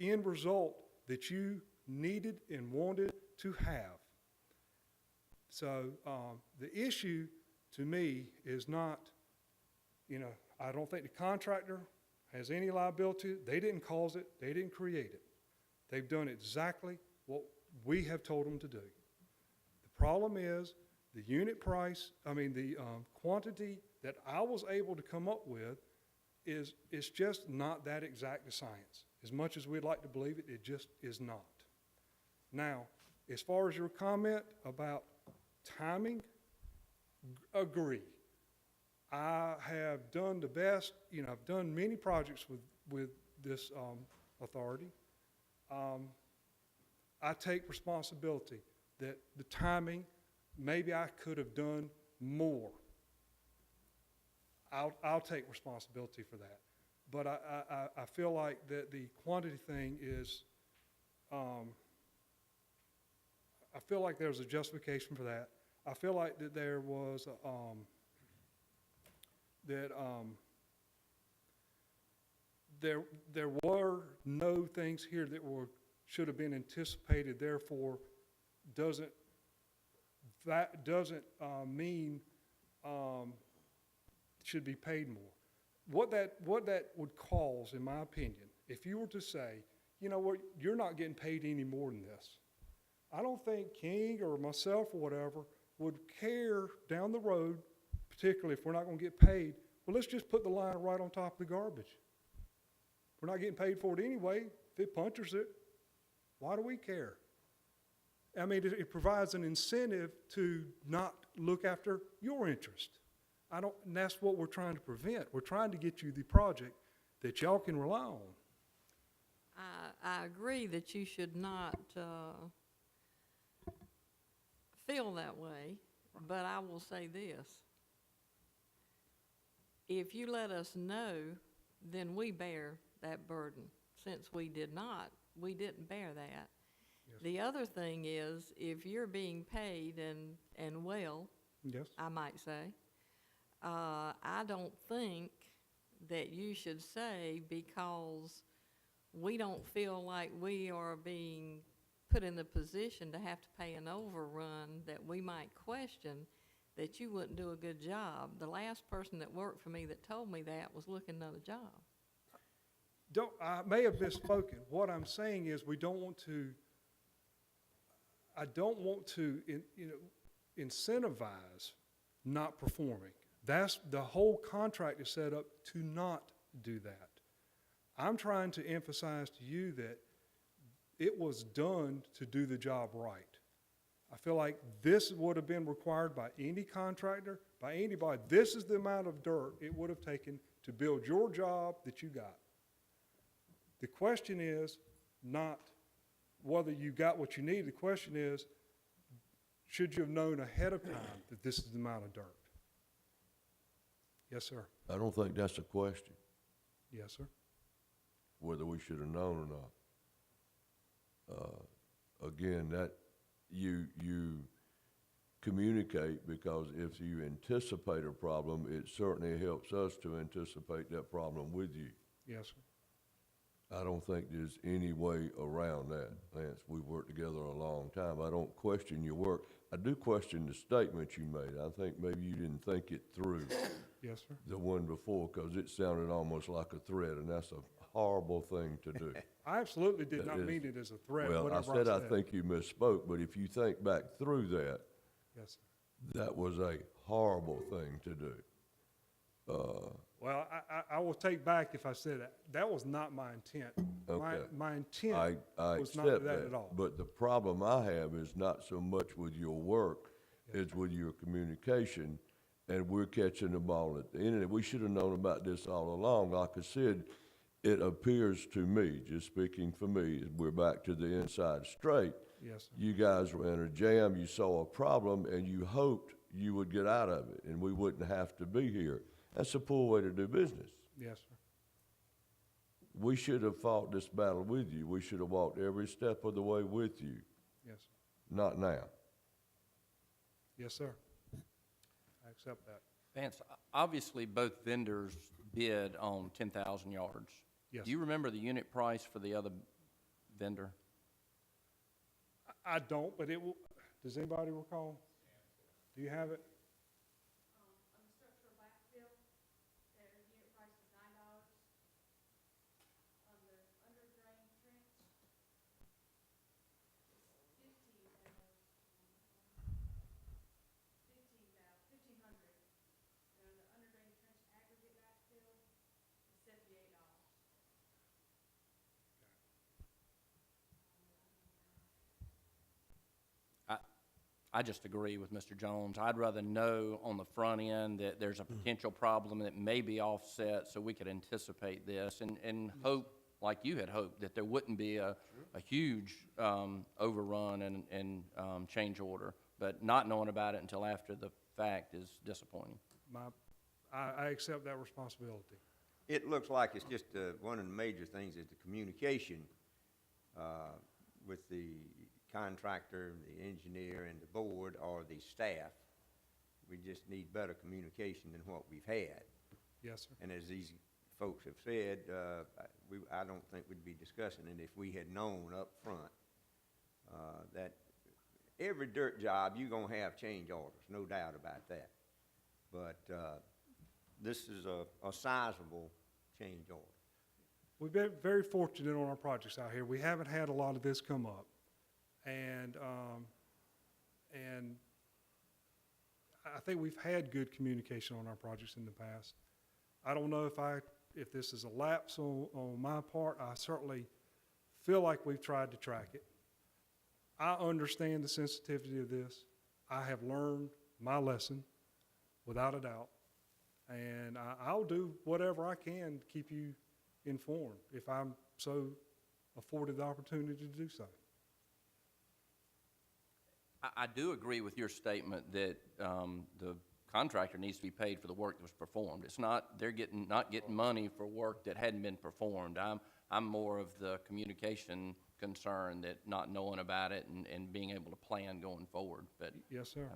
C: end result that you needed and wanted to have. So the issue to me is not, I don't think the contractor has any liability. They didn't cause it. They didn't create it. They've done exactly what we have told them to do. The problem is the unit price, the quantity that I was able to come up with is just not that exact a science. As much as we'd like to believe it, it just is not. Now, as far as your comment about timing, agree. I have done the best, I've done many projects with this authority. I take responsibility that the timing, maybe I could have done more. I'll take responsibility for that. But I feel like that the quantity thing is, I feel like there's a justification for that. I feel like that there was, there were no things here that should have been anticipated, therefore that doesn't mean should be paid more. What that would cause, in my opinion, if you were to say, you know what, you're not getting paid any more than this, I don't think King or myself or whatever would care down the road, particularly if we're not going to get paid, well, let's just put the line right on top of the garbage. We're not getting paid for it anyway. If it punctures it, why do we care? I mean, it provides an incentive to not look after your interest. And that's what we're trying to prevent. We're trying to get you the project that y'all can rely on.
B: I agree that you should not feel that way, but I will say this. If you let us know, then we bear that burden. Since we did not, we didn't bear that. Yes. The other thing is, if you're being paid and well,
C: yes,
B: I might say, I don't think that you should say because we don't feel like we are being put in the position to have to pay an overrun that we might question that you wouldn't do a good job. The last person that worked for me that told me that was looking another job.
C: I may have misspoken. What I'm saying is I don't want to incentivize not performing. That's the whole contract is set up to not do that. I'm trying to emphasize to you that it was done to do the job right. I feel like this would have been required by any contractor, by anybody. This is the amount of dirt it would have taken to build your job that you got. The question is not whether you got what you need. The question is, should you have known ahead of time that this is the amount of dirt? Yes, sir.
H: I don't think that's a question,
C: Yes, sir.
H: whether we should have known or not. Again, that you communicate, because if you anticipate a problem, it certainly helps us to anticipate that problem with you.
C: Yes, sir.
H: I don't think there's any way around that, Lance. We've worked together a long time. I don't question your work. I do question the statement you made. I think maybe you didn't think it through,
C: Yes, sir.
H: the one before, because it sounded almost like a threat, and that's a horrible thing to do.
C: I absolutely did
H: That
C: not
H: is-
C: mean it as a threat,
H: Well, I
C: whatever
H: said I think you misspoke, but if you think back through that,
C: Yes, sir.
H: that was a horrible thing to do.
C: Well, I will take back if I said that. That was not my intent.
H: Okay.
C: My intent
H: I
C: was not to
H: accept
C: that
H: that,
C: at all.
H: but the problem I have is not so much with your work, it's with your communication, and we're catching the ball at the end of it. We should have known about this all along. Like I said, it appears to me, just speaking for me, we're back to the inside straight.
C: Yes, sir.
H: You guys were in a jam, you saw a problem, and you hoped you would get out of it, and we wouldn't have to be here. That's a poor way to do business.
C: Yes, sir.
H: We should have fought this battle with you. We should have walked every step of the way with you,
C: Yes, sir.
H: not now.
C: Yes, sir. I accept that.
D: Vance, obviously, both vendors bid on 10,000 yards.
C: Yes.
D: Do you remember the unit price for the other vendor?
C: I don't, but it will, does anybody recall? Do you have it?
J: On the structural backfill, their unit price is $9. On the under drain trench, it's $1,500. And on the under drain trench aggregate backfill, it's $78.
D: I just agree with Mr. Jones. I'd rather know on the front end that there's a potential problem that may be offset so we could anticipate this and hope, like you had hoped, that there wouldn't be a huge overrun and change order. But not knowing about it until after the fact is disappointing.
C: I accept that responsibility.
K: It looks like it's just, one of the major things is the communication, with the contractor, the engineer, and the board, or the staff. We just need better communication than what we've had.
C: Yes, sir.
K: And as these folks have said, I don't think we'd be discussing it if we had known up front, that every dirt job, you're gonna have change orders, no doubt about that. But, this is a sizable change order.
C: We've been very fortunate on our projects out here. We haven't had a lot of this come up. And I think we've had good communication on our projects in the past. I don't know if this is a lapse on my part. I certainly feel like we've tried to track it. I understand the sensitivity of this. I have learned my lesson, without a doubt. And I'll do whatever I can to keep you informed if I'm so afforded the opportunity to do so.
D: I do agree with your statement that the contractor needs to be paid for the work that was performed. It's not, they're not getting money for work that hadn't been performed. I'm more of the communication concern, that not knowing about it and being able to plan going forward, but.
C: Yes, sir.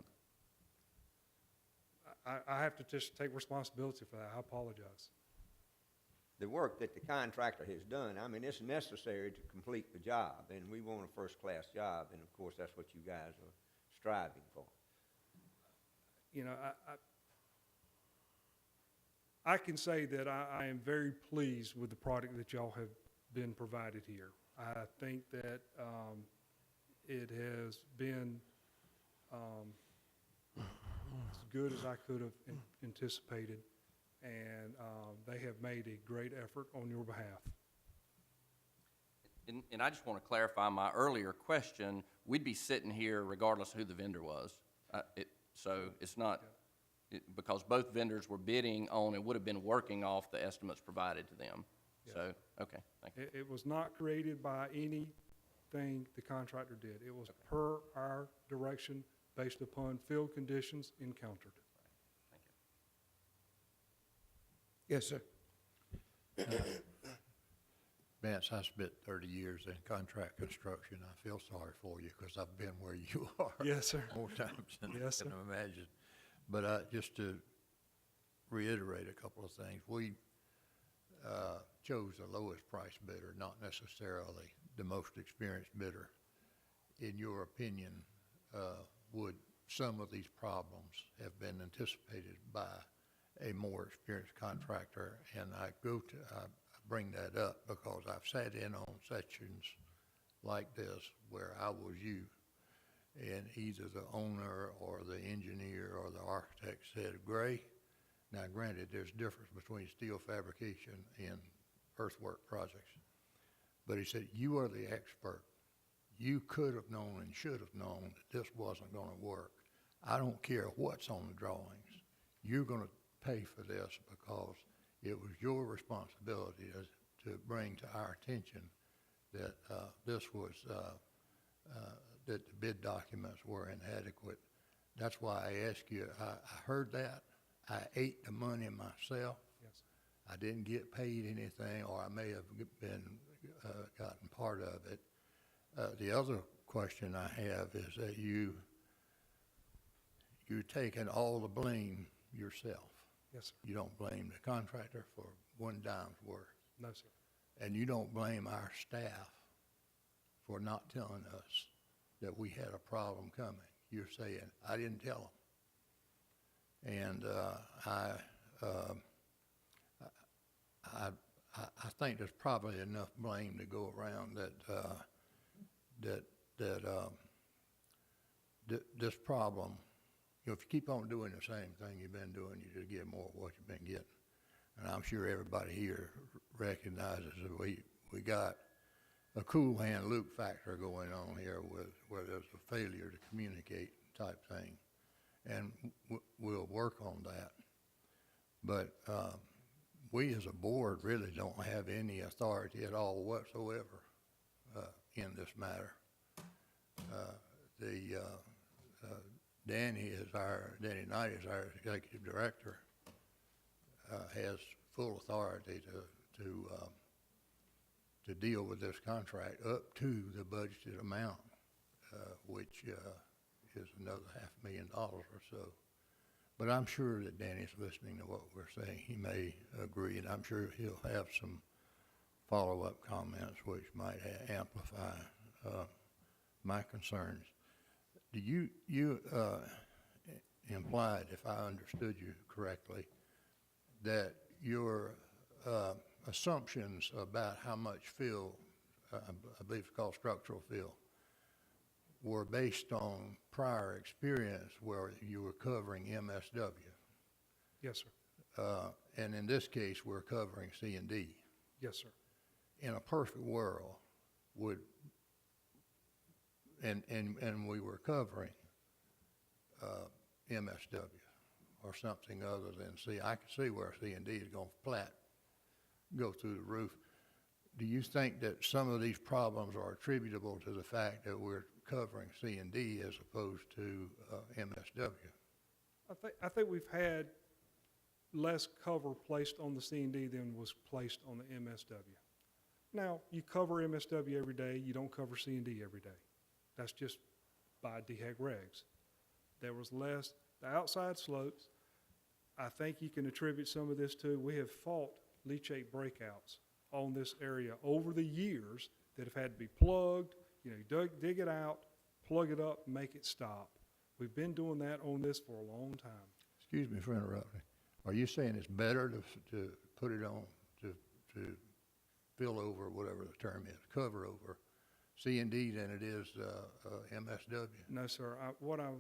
C: I have to just take responsibility for that. I apologize.
K: The work that the contractor has done, I mean, it's necessary to complete the job, and we want a first-class job, and of course, that's what you guys are striving for.
C: You know, I can say that I am very pleased with the product that y'all have been provided here. I think that it has been as good as I could have anticipated, and they have made a great effort on your behalf.
D: And I just want to clarify my earlier question. We'd be sitting here regardless of who the vendor was. So it's not, because both vendors were bidding on, it would have been working off the estimates provided to them.
C: Yes.
D: So, okay, thank you.
C: It was not created by anything the contractor did. It was per our direction, based upon field conditions encountered.
A: Yes, sir.
G: Vance, I spent 30 years in contract construction. I feel sorry for you because I've been where you are.
C: Yes, sir.
G: More times than
C: Yes,
G: I can
C: sir.
G: imagine. But just to reiterate a couple of things, we chose the lowest price bidder, not necessarily the most experienced bidder. In your opinion, would some of these problems have been anticipated by a more experienced contractor? And I bring that up because I've sat in on sections like this where I was you, and either the owner or the engineer or the architect said, Gray, now granted, there's difference between steel fabrication and earthwork projects, but he said, you are the expert. You could have known and should have known that this wasn't going to work. I don't care what's on the drawings. You're going to pay for this because it was your responsibility to bring to our attention that this was, that the bid documents were inadequate. That's why I asked you, I heard that. I ate the money myself.
C: Yes.
G: I didn't get paid anything, or I may have been gotten part of it. The other question I have is that you're taking all the blame yourself.
C: Yes, sir.
G: You don't blame the contractor for one dime's worth.
C: No, sir.
G: And you don't blame our staff for not telling us that we had a problem coming. You're saying, I didn't tell them. And I think there's probably enough blame to go around that this problem, if you keep on doing the same thing you've been doing, you just get more of what you've been getting. And I'm sure everybody here recognizes that we got a cool hand Luke factor going on here where there's a failure to communicate type thing. And we'll work on that. But we as a board really don't have any authority at all whatsoever in this matter. Danny Knight is our executive director, has full authority to deal with this contract up to the budgeted amount, which is another $500,000 or so. But I'm sure that Danny's listening to what we're saying. He may agree, and I'm sure he'll have some follow-up comments which might amplify my concerns. Do you implied, if I understood you correctly, that your assumptions about how much fill, I believe it's called structural fill, were based on prior experience where you were covering MSW?
C: Yes, sir.
G: And in this case, we're covering C&D.
C: Yes, sir.
G: In a perfect world, and we were covering MSW or something other than C. I can see where C&D is going to go through the roof. Do you think that some of these problems are attributable to the fact that we're covering C&D as opposed to MSW?
C: I think we've had less cover placed on the C&D than was placed on the MSW. Now, you cover MSW every day, you don't cover C&D every day. That's just by DHEC regs. There was less, the outside slopes, I think you can attribute some of this to, we have fought leachate breakouts on this area over the years that have had to be plugged, dig it out, plug it up, make it stop. We've been doing that on this for a long time.
G: Excuse me for interrupting. Are you saying it's better to put it on, to fill over, whatever the term is, cover over C&D than it is MSW?
C: No, sir. What I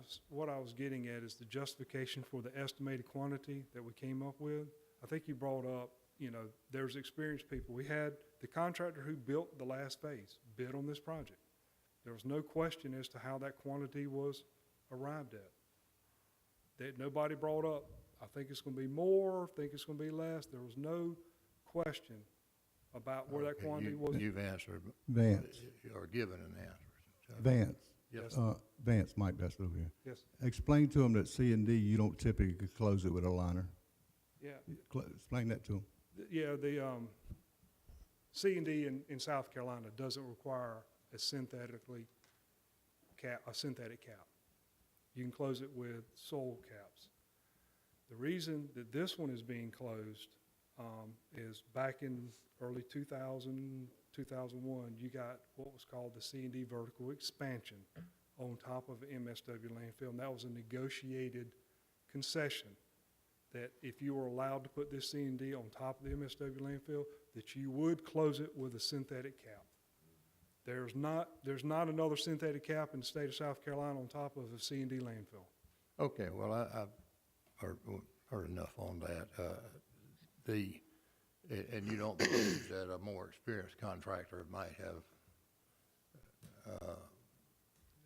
C: was getting at is the justification for the estimated quantity that we came up with. I think you brought up, there's experienced people. We had the contractor who built the last phase bid on this project. There was no question as to how that quantity was arrived at. That nobody brought up, I think it's going to be more, I think it's going to be less. There was no question about where that quantity was.
G: You've answered.
L: Vance.
G: Or given an answer.
L: Vance.
C: Yes.
L: Vance, Mike Best over here.
C: Yes.
L: Explain to him that C&D, you don't typically close it with a liner.
C: Yeah.
L: Explain that to him.
C: Yeah, the C&D in South Carolina doesn't require a synthetic cap. You can close it with soil caps. The reason that this one is being closed is back in early 2000, 2001, you got what was called the C&D vertical expansion on top of MSW landfill, and that was a negotiated concession that if you were allowed to put this C&D on top of the MSW landfill, that you would close it with a synthetic cap. There's not another synthetic cap in the state of South Carolina on top of a C&D landfill.
G: Okay, well, I've heard enough on that. And you don't believe that a more experienced contractor might have,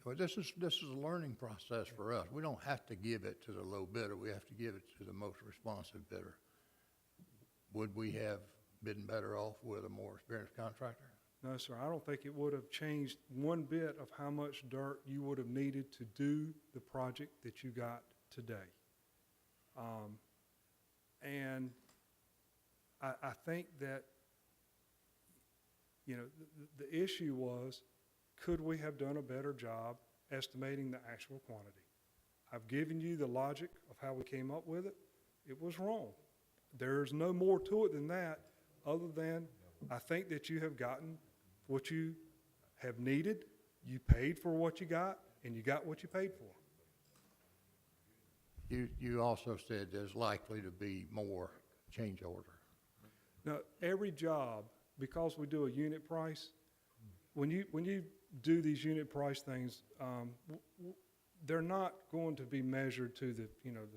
G: well, this is a learning process for us. We don't have to give it to the low bidder. We have to give it to the most responsive bidder. Would we have been better off with a more experienced contractor?
C: No, sir, I don't think it would have changed one bit of how much dirt you would have needed to do the project that you got today. And I think that, the issue was, could we have done a better job estimating the actual quantity? I've given you the logic of how we came up with it. It was wrong. There's no more to it than that, other than I think that you have gotten what you have needed. you paid for what you got, and you got what you paid for.
G: You also said there's likely to be more change order.
C: Now, every job, because we do a unit price, when you do these unit price things, they're not going to be measured to the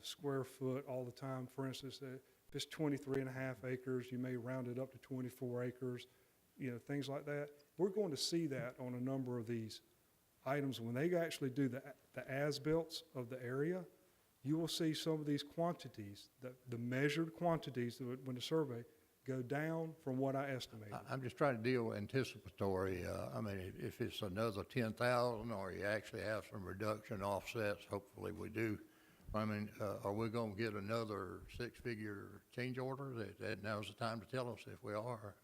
C: square foot all the time. For instance, if it's 23.5 acres, you may round it up to 24 acres, things like that. We're going to see that on a number of these items. When they actually do the as-built of the area, you will see some of these quantities, the measured quantities, when the survey, go down from what I estimated.
G: I'm just trying to deal anticipatory. I mean, if it's another 10,000 or you actually have some reduction offsets, hopefully we do. I mean, are we going to get another six-figure change order? That now's the time to tell us if we are.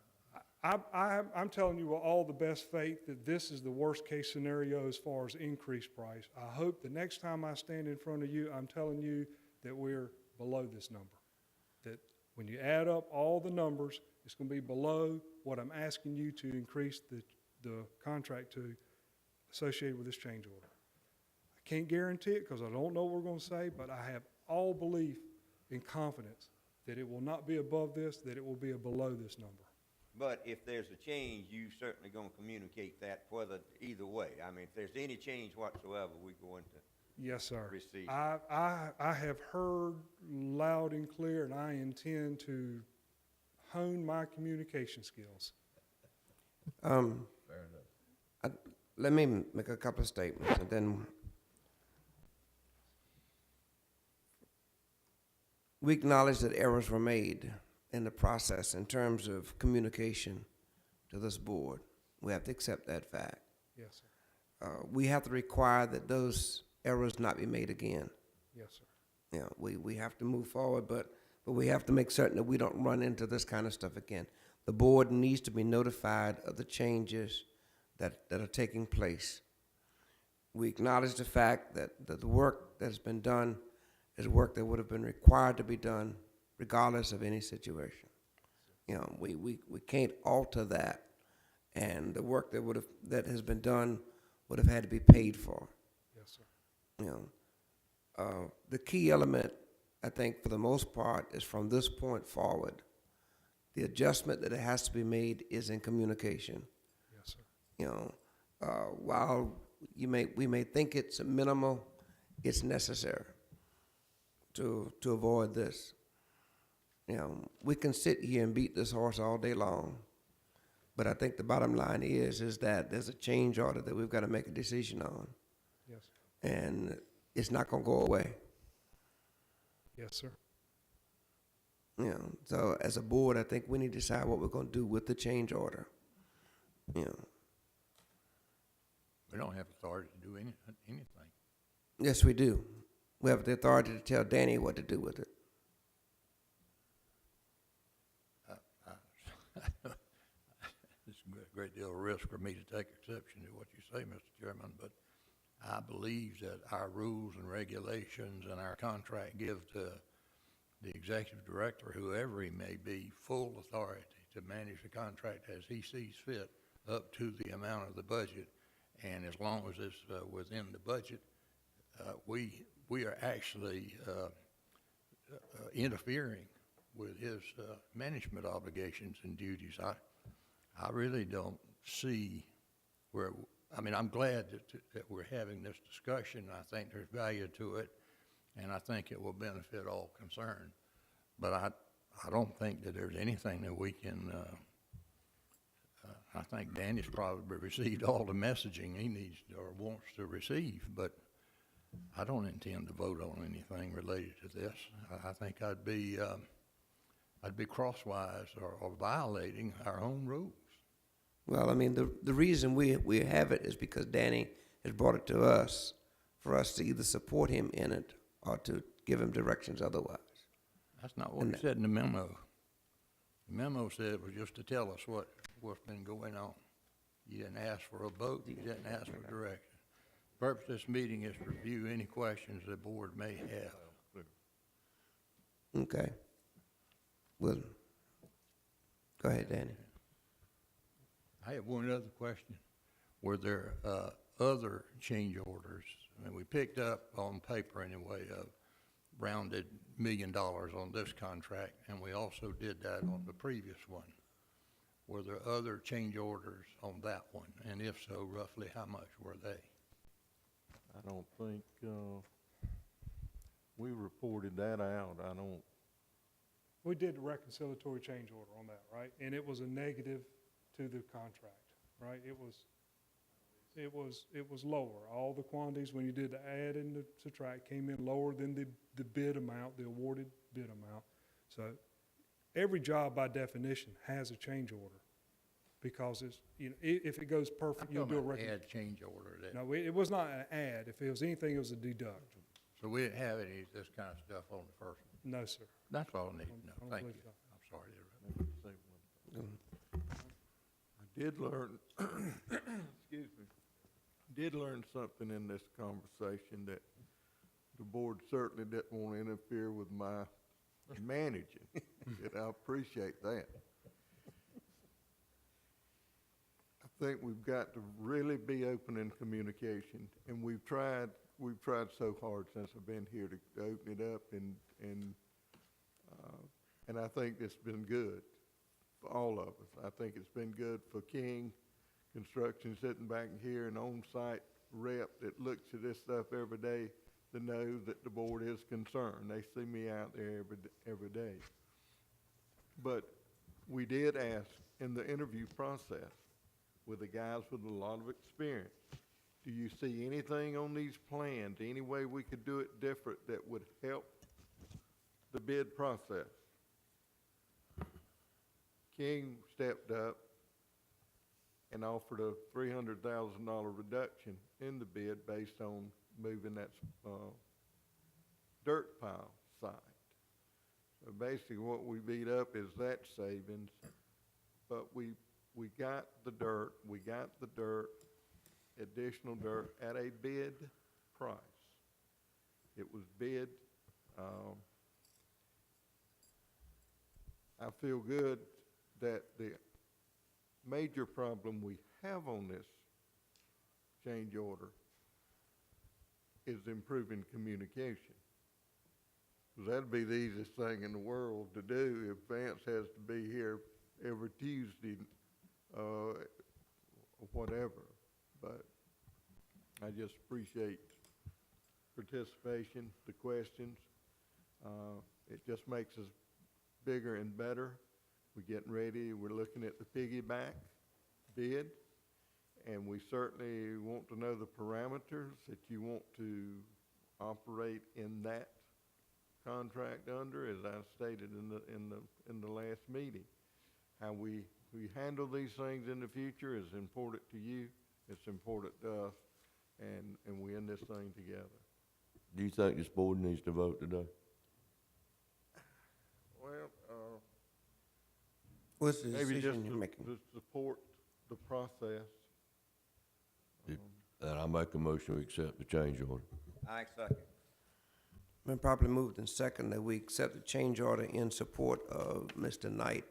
C: I'm telling you with all the best faith that this is the worst-case scenario as far as increased price. I hope the next time I stand in front of you, I'm telling you that we're below this number. That when you add up all the numbers, it's going to be below what I'm asking you to increase the contract to associated with this change order. I can't guarantee it because I don't know what we're going to say, but I have all belief and confidence that it will not be above this, that it will be below this number.
K: But if there's a change, you certainly gonna communicate that whether, either way. I mean, if there's any change whatsoever, we're going to
C: Yes, sir.
K: receive.
C: I have heard loud and clear, and I intend to hone my communication skills.
A: Let me make a couple of statements, and then we acknowledge that errors were made in the process in terms of communication to this board. We have to accept that fact.
C: Yes, sir.
A: We have to require that those errors not be made again.
C: Yes, sir.
A: We have to move forward, but we have to make certain that we don't run into this kind of stuff again. The board needs to be notified of the changes that are taking place. We acknowledge the fact that the work that has been done is work that would have been required to be done regardless of any situation. We can't alter that, and the work that has been done would have had to be paid for.
C: Yes, sir.
A: The key element, I think, for the most part, is from this point forward. The adjustment that it has to be made is in communication.
C: Yes, sir.
A: While we may think it's minimal, it's necessary to avoid this. We can sit here and beat this horse all day long, but I think the bottom line is that there's a change order that we've got to make a decision on,
C: Yes.
A: and it's not going to go away.
C: Yes, sir.
A: So as a board, I think we need to decide what we're going to do with the change order.
G: We don't have authority to do anything.
A: Yes, we do. We have the authority to tell Danny what to do with it.
G: It's a great deal of risk for me to take exception to what you say, Mr. Chairman, but I believe that our rules and regulations and our contract give to the executive director, whoever he may be, full authority to manage the contract as he sees fit up to the amount of the budget. And as long as it's within the budget, we are actually interfering with his management obligations and duties. I really don't see where, I mean, I'm glad that we're having this discussion. I think there's value to it, and I think it will benefit all concerned. But I don't think that there's anything that we can, I think Danny's probably received all the messaging he needs or wants to receive, but I don't intend to vote on anything related to this. I think I'd be crosswise or violating our own rules.
A: Well, I mean, the reason we have it is because Danny has brought it to us for us to either support him in it or to give him directions otherwise.
G: That's not what it said in the memo. The memo said it was just to tell us what's been going on. You didn't ask for a vote, you didn't ask for direction. The purpose of this meeting is to review any questions the board may have.
A: Okay. Well, go ahead, Danny.
G: I have one other question. Were there other change orders. I mean, we picked up on paper anyway, a rounded $1 million on this contract, and we also did that on the previous one. Were there other change orders on that one? And if so, roughly how much were they?
E: I don't think, we reported that out. I don't,
C: We did the reconciliatory change order on that, right? And it was a negative to the contract, right? It was lower. All the quantities, when you did the add and the subtract, came in lower than the bid amount, the awarded bid amount. So every job by definition has a change order because it's, you know, if it goes perfect, you'll do a record.
G: Add change order.
C: No, it was not an add. If it was anything, it was a deduct.
G: So we didn't have any of this kind of stuff on the first one?
C: No, sir.
G: That's all I need to
C: I
G: know.
C: don't
G: Thank
C: believe
G: you.
C: so.
G: I'm sorry to interrupt.
E: let me say one thing. I did learn, excuse me, did learn something in this conversation that the board certainly didn't want to interfere with my managing, and I appreciate that. I think we've got to really be open in communication, and we've tried so hard since I've been here to open it up, and I think it's been good for all of us. I think it's been good for King Construction sitting back here, an on-site rep that looks at this stuff every day to know that the board is concerned. They see me out there every day. But we did ask in the interview process with the guys with a lot of experience, do you see anything on these plans, any way we could do it different that would help the bid process? King stepped up and offered a $300,000 reduction in the bid based on moving that dirt pile site. So basically what we beat up is that savings, but we got the dirt, additional dirt at a bid price. It was bid. I feel good that the major problem we have on this change order is improving communication. 'Cause that'd be the easiest thing in the world to do if Vance has to be here every Tuesday, or whatever. But I just appreciate participation, the questions. It just makes us bigger and better. We're getting ready, we're looking at the piggyback bid, and we certainly want to know the parameters that you want to operate in that contract under, as I stated in the last meeting. How we handle these things in the future is important to you, it's important to us, and we in this thing together.
H: Do you think this board needs to vote today?
E: Well,
A: What's the
E: maybe just
A: decision you're making?
E: to support the process.
H: Then I make a motion to accept the change order.
K: I second.
A: Been properly moved and second that we accept the change order in support of Mr. Knight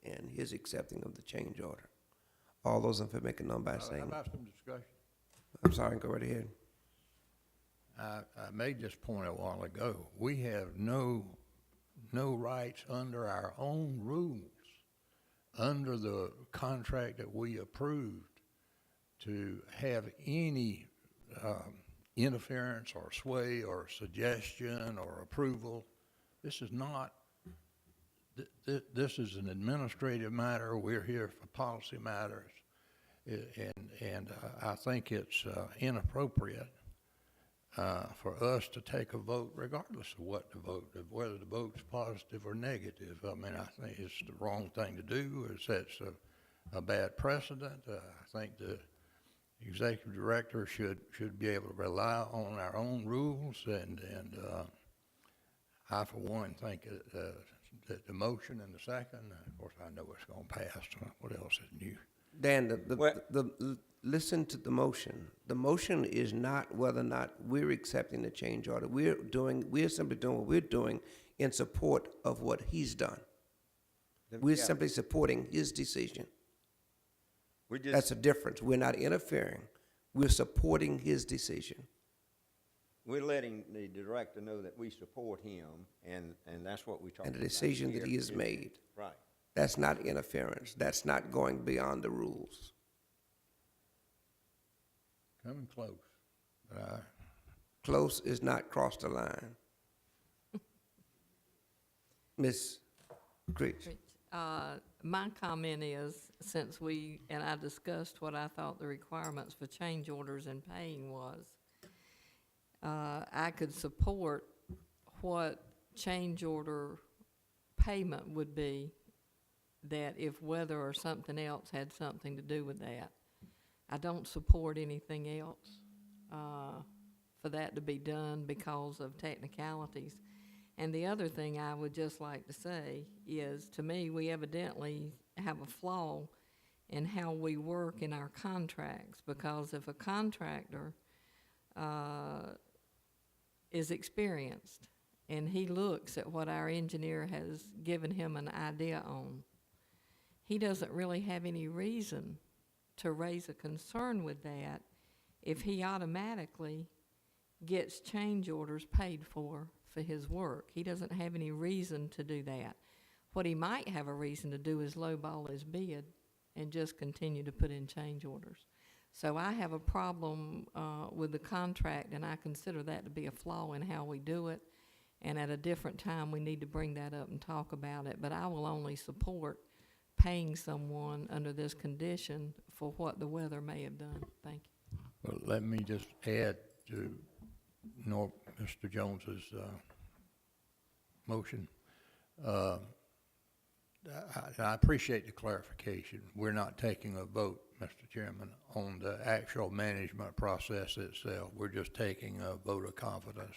A: and his accepting of the change order. All those in favor make it known by
G: How
A: saying,
G: about some discussion?
A: I'm sorry, go right ahead.
G: I made this point a while ago. We have no rights under our own rules, under the contract that we approved, to have any interference or sway or suggestion or approval. This is not, this is an administrative matter. We're here for policy matters. And I think it's inappropriate for us to take a vote regardless of what the vote, whether the vote's positive or negative. I mean, I think it's the wrong thing to do. It sets a bad precedent. I think the executive director should be able to rely on our own rules, and I, for one, think that the motion and the second, of course, I know it's going to pass. What else is new?
A: Dan, listen to the motion. The motion is not whether or not we're accepting the change order. We're simply doing what we're doing in support of what he's done. We're simply supporting his decision. That's a difference. We're not interfering. We're supporting his decision.
K: We're letting the director know that we support him, and that's what we talk about.
A: And the decision that
K: here
A: he has
K: is-
A: made.
K: Right.
A: That's not interference. That's not going beyond the rules.
G: Coming close, but
A: Close is not cross the line. Ms. Creech.
B: My comment is, since and I discussed what I thought the requirements for change orders and paying was, I could support what change order payment would be, that if weather or something else had something to do with that. I don't support anything else for that to be done because of technicalities. And the other thing I would just like to say is, to me, we evidently have a flaw in how we work in our contracts, because if a contractor is experienced and he looks at what our engineer has given him an idea on, he doesn't really have any reason to raise a concern with that if he automatically gets change orders paid for his work. He doesn't have any reason to do that. What he might have a reason to do is lowball his bid and just continue to put in change orders. So I have a problem with the contract, and I consider that to be a flaw in how we do it. And at a different time, we need to bring that up and talk about it. But I will only support paying someone under this condition for what the weather may have done. Thank you.
G: well, let me just add to Mr. Jones's motion. I appreciate the clarification. We're not taking a vote, Mr. Chairman, on the actual management process itself. We're just taking a vote of confidence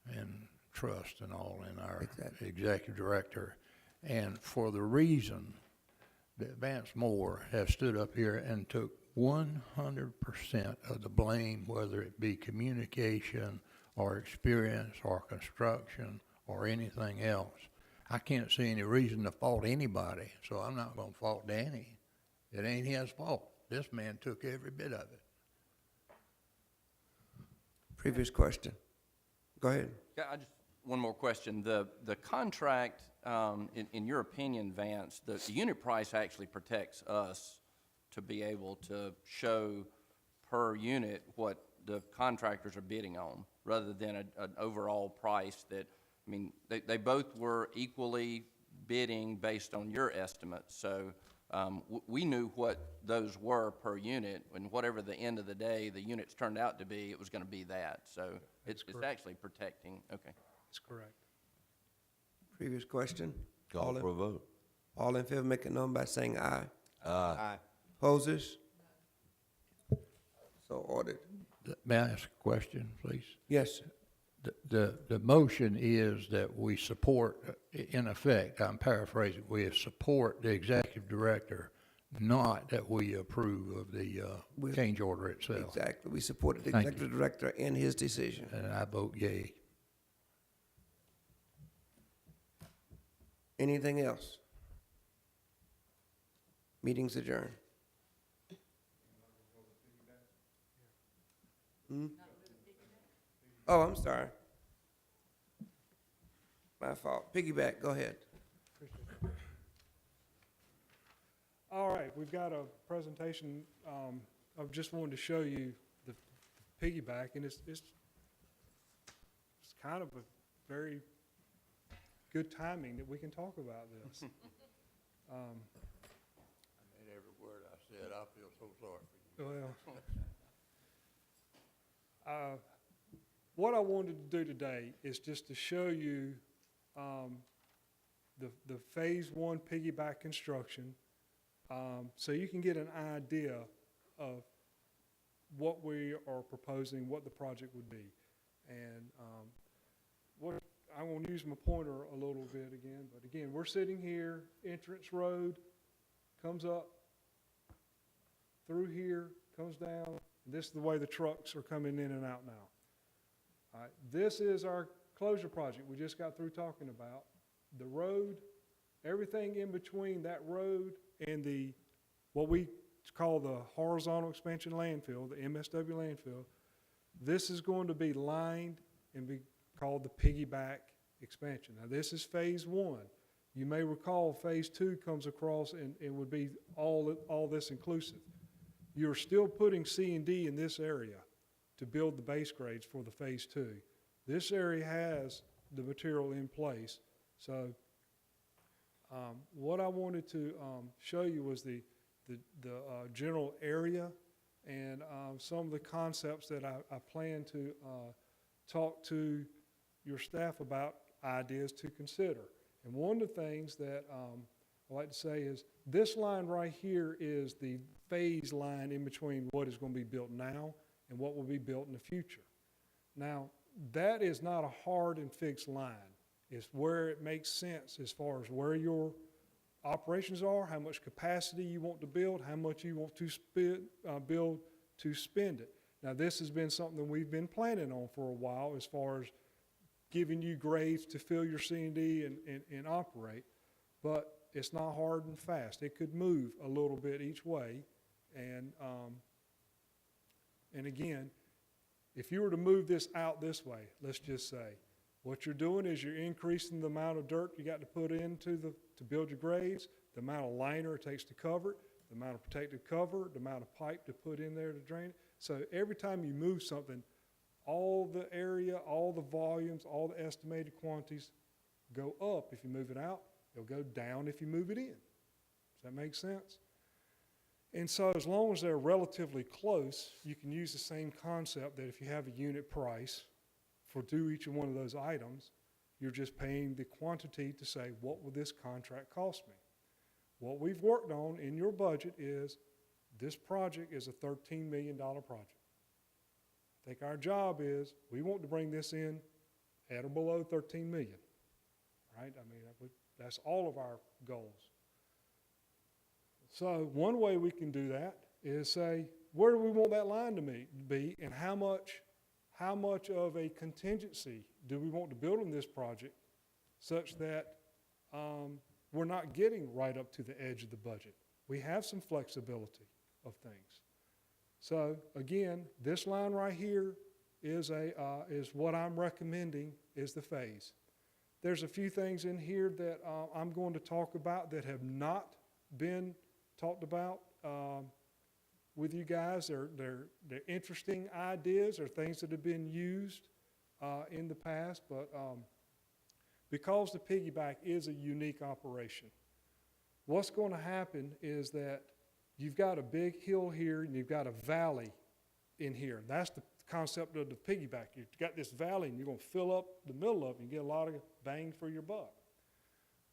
G: and trust and all in our executive director. And for the reason that Vance Moore has stood up here and took 100% of the blame, whether it be communication or experience or construction or anything else. I can't see any reason to fault anybody, so I'm not going to fault Danny. It ain't his fault. This man took every bit of it.
A: Previous question. Go ahead.
D: Yeah, one more question. The contract, in your opinion, Vance, the unit price actually protects us to be able to show per unit what the contractors are bidding on, rather than an overall price that, I mean, they both were equally bidding based on your estimates. So we knew what those were per unit, and whatever the end of the day the units turned out to be, it was going to be that. So it's actually protecting. Okay.
C: That's correct.
A: Previous question.
H: Call for a vote.
A: All in favor, make it known by saying aye.
K: Aye.
A: Opposers? So ordered.
G: May I ask a question, please?
A: Yes,
G: The motion is that we support, in effect, I'm paraphrasing, we support the executive director, not that we approve of the change order itself.
A: exactly. We supported the
G: Thank you.
A: executive director in his decision.
G: And I vote yea.
A: Anything else? Meeting's adjourned. Oh, I'm sorry. My fault. Piggyback, go ahead.
C: All right, we've got a presentation. I just wanted to show you the piggyback, and it's kind of a very good timing that we can talk about this.
G: I made every word I said. I feel so sorry for you.
C: Well, what I wanted to do today is just to show you the phase one piggyback construction, so you can get an idea of what we are proposing, what the project would be. And I'm going to use my pointer a little bit again, but again, we're sitting here, entrance road comes up through here, comes down. This is the way the trucks are coming in and out now. All right, this is our closure project we just got through talking about. The road, everything in between that road and what we it's called the horizontal expansion landfill, the MSW landfill. This is going to be lined and be called the piggyback expansion. Now, this is phase one. You may recall phase two comes across and would be all this inclusive. You're still putting C&D in this area to build the base grades for the phase two. This area has the material in place. So what I wanted to show you was the general area and some of the concepts that I plan to talk to your staff about, ideas to consider. And one of the things that I like to say is this line right here is the phase line in between what is going to be built now and what will be built in the future. Now, that is not a hard and fixed line. It's where it makes sense as far as where your operations are, how much capacity you want to build, how much you want to build to spend it. Now, this has been something that we've been planning on for a while as far as giving you grades to fill your C&D and operate, but it's not hard and fast. It could move a little bit each way, and again, if you were to move this out this way, let's just say, what you're doing is you're increasing the amount of dirt you got to put into to build your grades, the amount of liner it takes to cover it, the amount of protective cover, the amount of pipe to put in there to drain it. So every time you move something, all the area, all the volumes, all the estimated quantities go up if you move it out. They'll go down if you move it in. Does that make sense? And so as long as they're relatively close, you can use the same concept that if you have a unit price for each one of those items, you're just paying the quantity to say, what will this contract cost me? What we've worked on in your budget is this project is a $13 million project. I think our job is we want to bring this in at or below 13 million, right? I mean, that's all of our goals. So one way we can do that is say, where do we want that line to be, and how much of a contingency do we want to build in this project such that we're not getting right up to the edge of the budget. We have some flexibility of things. So again, this line right here is what I'm recommending is the phase. There's a few things in here that I'm going to talk about that have not been talked about with you guys. They're interesting ideas or things that have been used in the past, but because the piggyback is a unique operation, what's going to happen is that you've got a big hill here and you've got a valley in here. That's the concept of the piggyback. You've got this valley and you're going to fill up the middle of it and get a lot of bang for your buck.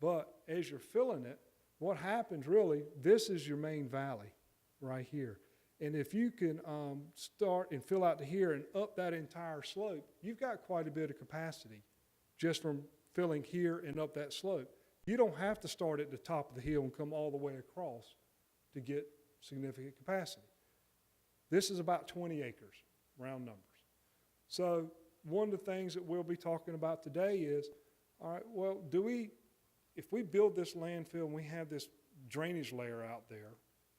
C: But as you're filling it, what happens really, this is your main valley right here. And if you can start and fill out to here and up that entire slope, you've got quite a bit of capacity just from filling here and up that slope. You don't have to start at the top of the hill and come all the way across to get significant capacity. This is about 20 acres, round numbers. So one of the things that we'll be talking about today is, all right, well, if we build this landfill and we have this drainage layer out there,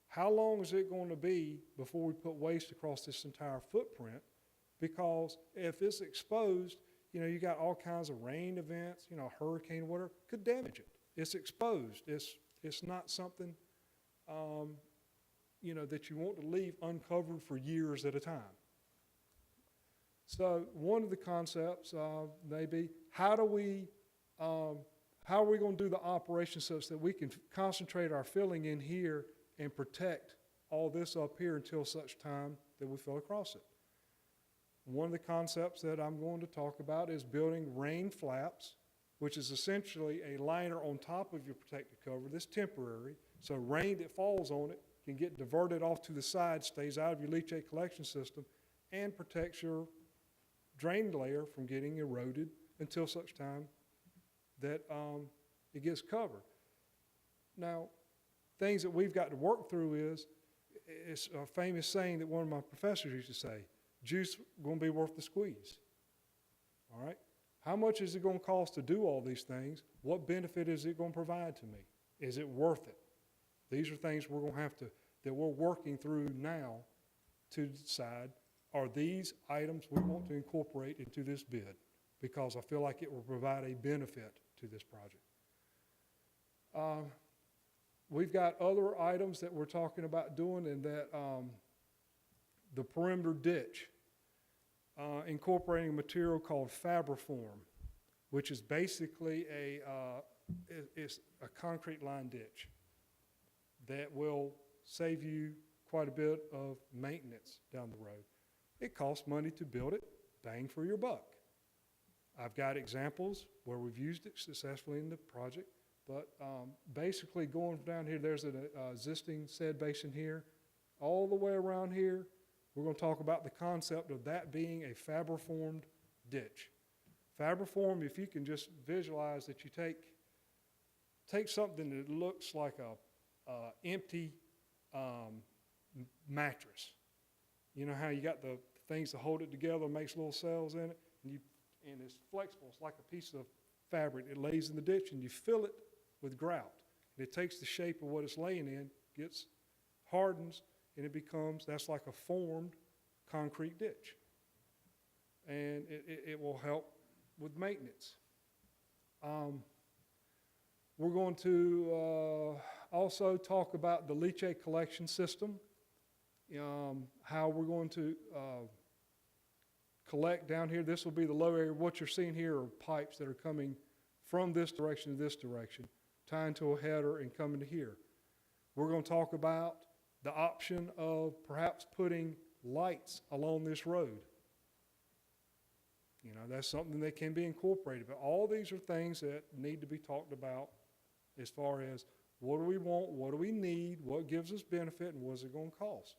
C: how long is it going to be before we put waste across this entire footprint? Because if it's exposed, you got all kinds of rain events, hurricane, whatever, could damage it. It's exposed. It's not something, that you want to leave uncovered for years at a time. So one of the concepts may be, how are we going to do the operation such that we can concentrate our filling in here and protect all this up here until such time that we fill across it? One of the concepts that I'm going to talk about is building rain flaps, which is essentially a liner on top of your protective cover. This temporary, so rain that falls on it can get diverted off to the side, stays out of your leachate collection system, and protects your drain layer from getting eroded until such time that it gets covered. Now, things that we've got to work through it's a famous saying that one of my professors used to say, juice going to be worth the squeeze. All right? How much is it going to cost to do all these things? What benefit is it going to provide to me? Is it worth it? These are things we're going to have to that we're working through now to decide, are these items we want to incorporate into this bid? Because I feel like it will provide a benefit to this project. We've got other items that we're talking about doing, and that the perimeter ditch, incorporating a material called Fabriform, which is basically it's a concrete line ditch that will save you quite a bit of maintenance down the road. It costs money to build it, bang for your buck. I've got examples where we've used it successfully in the project, but basically going down here, there's an existing said basin here. All the way around here, we're going to talk about the concept of that being a Fabriformed ditch. Fabriform, if you can just visualize that you take something that looks like a empty mattress. You know how you got the things to hold it together, makes little cells in it, and it's flexible. It's like a piece of fabric. It lays in the ditch, and you fill it with grout. And it takes the shape of what it's laying in, hardens, and it becomes, that's like a formed concrete ditch. And it will help with maintenance. We're going to also talk about the leachate collection system, how we're going to collect down here. This will be the low area. What you're seeing here are pipes that are coming from this direction to this direction, tying to a header and coming to here. We're going to talk about the option of perhaps putting lights along this road. You know, that's something that can be incorporated. But all these are things that need to be talked about as far as what do we want, what do we need, what gives us benefit, and what is it going to cost.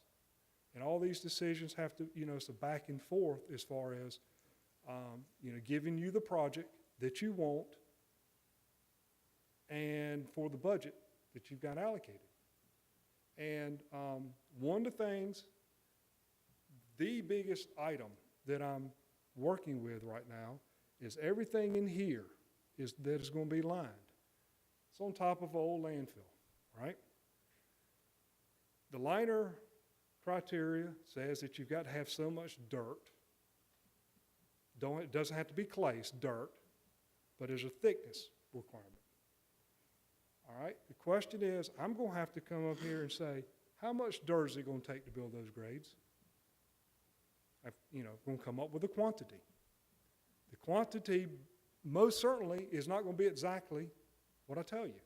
C: And all these decisions have to, it's a back and forth as far as, giving you the project that you want and for the budget that you've got allocated. And one of the things, the biggest item that I'm working with right now is everything in here that is going to be lined. It's on top of an old landfill, right? The liner criteria says that you've got to have so much dirt. It doesn't have to be clay, it's dirt, but there's a thickness requirement. All right, the question is, I'm going to have to come up here and say, how much dirt is it going to take to build those grades? I'm going to come up with a quantity. The quantity most certainly is not going to be exactly what I tell you.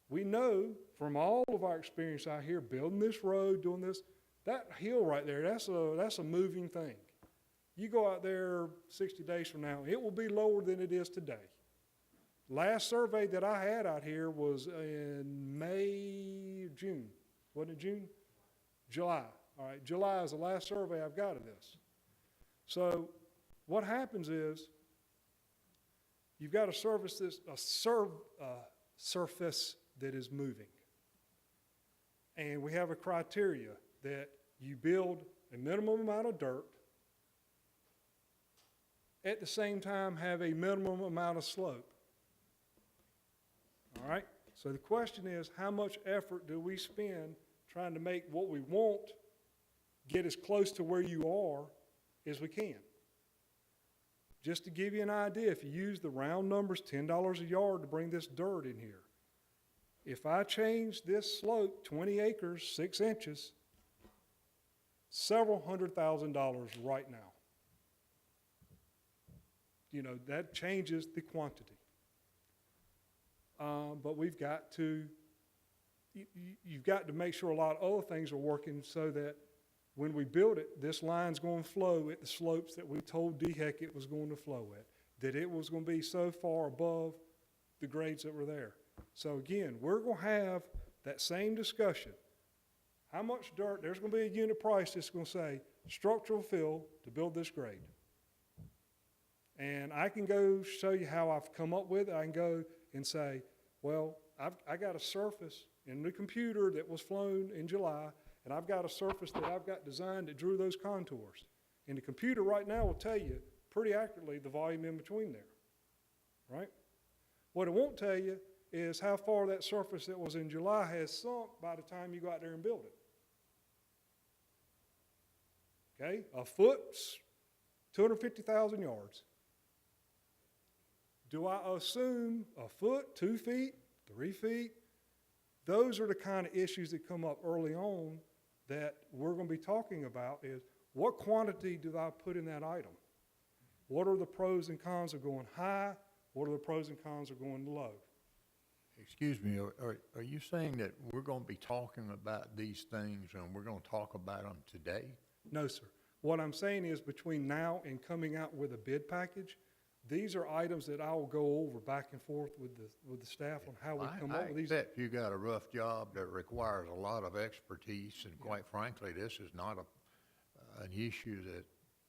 C: We know from all of our experience out here building this road, doing this, that hill right there, that's a moving thing. You go out there 60 days from now, it will be lower than it is today. Last survey that I had out here was in May, June. Wasn't it June? July. All right, July is the last survey I've got of this. So what happens is you've got a surface that is moving. And we have a criteria that you build a minimum amount of dirt, at the same time have a minimum amount of slope. All right? So the question is, how much effort do we spend trying to make what we want get as close to where you are as we can? Just to give you an idea, if you use the round numbers, $10 a yard to bring this dirt in here. If I change this slope 20 acres, 6 inches, several $100,000 right now. That changes the quantity. But we've got to, you've got to make sure a lot of other things are working so that when we build it, this line's going to flow at the slopes that we told DHEC it was going to flow at, that it was going to be so far above the grades that were there. So again, we're going to have that same discussion. How much dirt? There's going to be a unit price that's going to say structural fill to build this grade. And I can go show you how I've come up with it. I can go and say, well, I got a surface in the computer that was flown in July, and I've got a surface that I've got designed that drew those contours. And the computer right now will tell you pretty accurately the volume in between there, right? What it won't tell you is how far that surface that was in July has sunk by the time you go out there and build it. Okay, a foot's 250,000 yards. Do I assume a foot, 2 feet, 3 feet? Those are the kind of issues that come up early on that we're going to be talking about is what quantity do I put in that item? What are the pros and cons of going high? What are the pros and cons of going low?
G: Excuse me, are you saying that we're going to be talking about these things and we're going to talk about them today?
C: No, sir. What I'm saying is between now and coming out with a bid package, these are items that I will go over back and forth with the staff on how we come up with these.
G: I accept you got a rough job that requires a lot of expertise, and quite frankly, this is not an issue that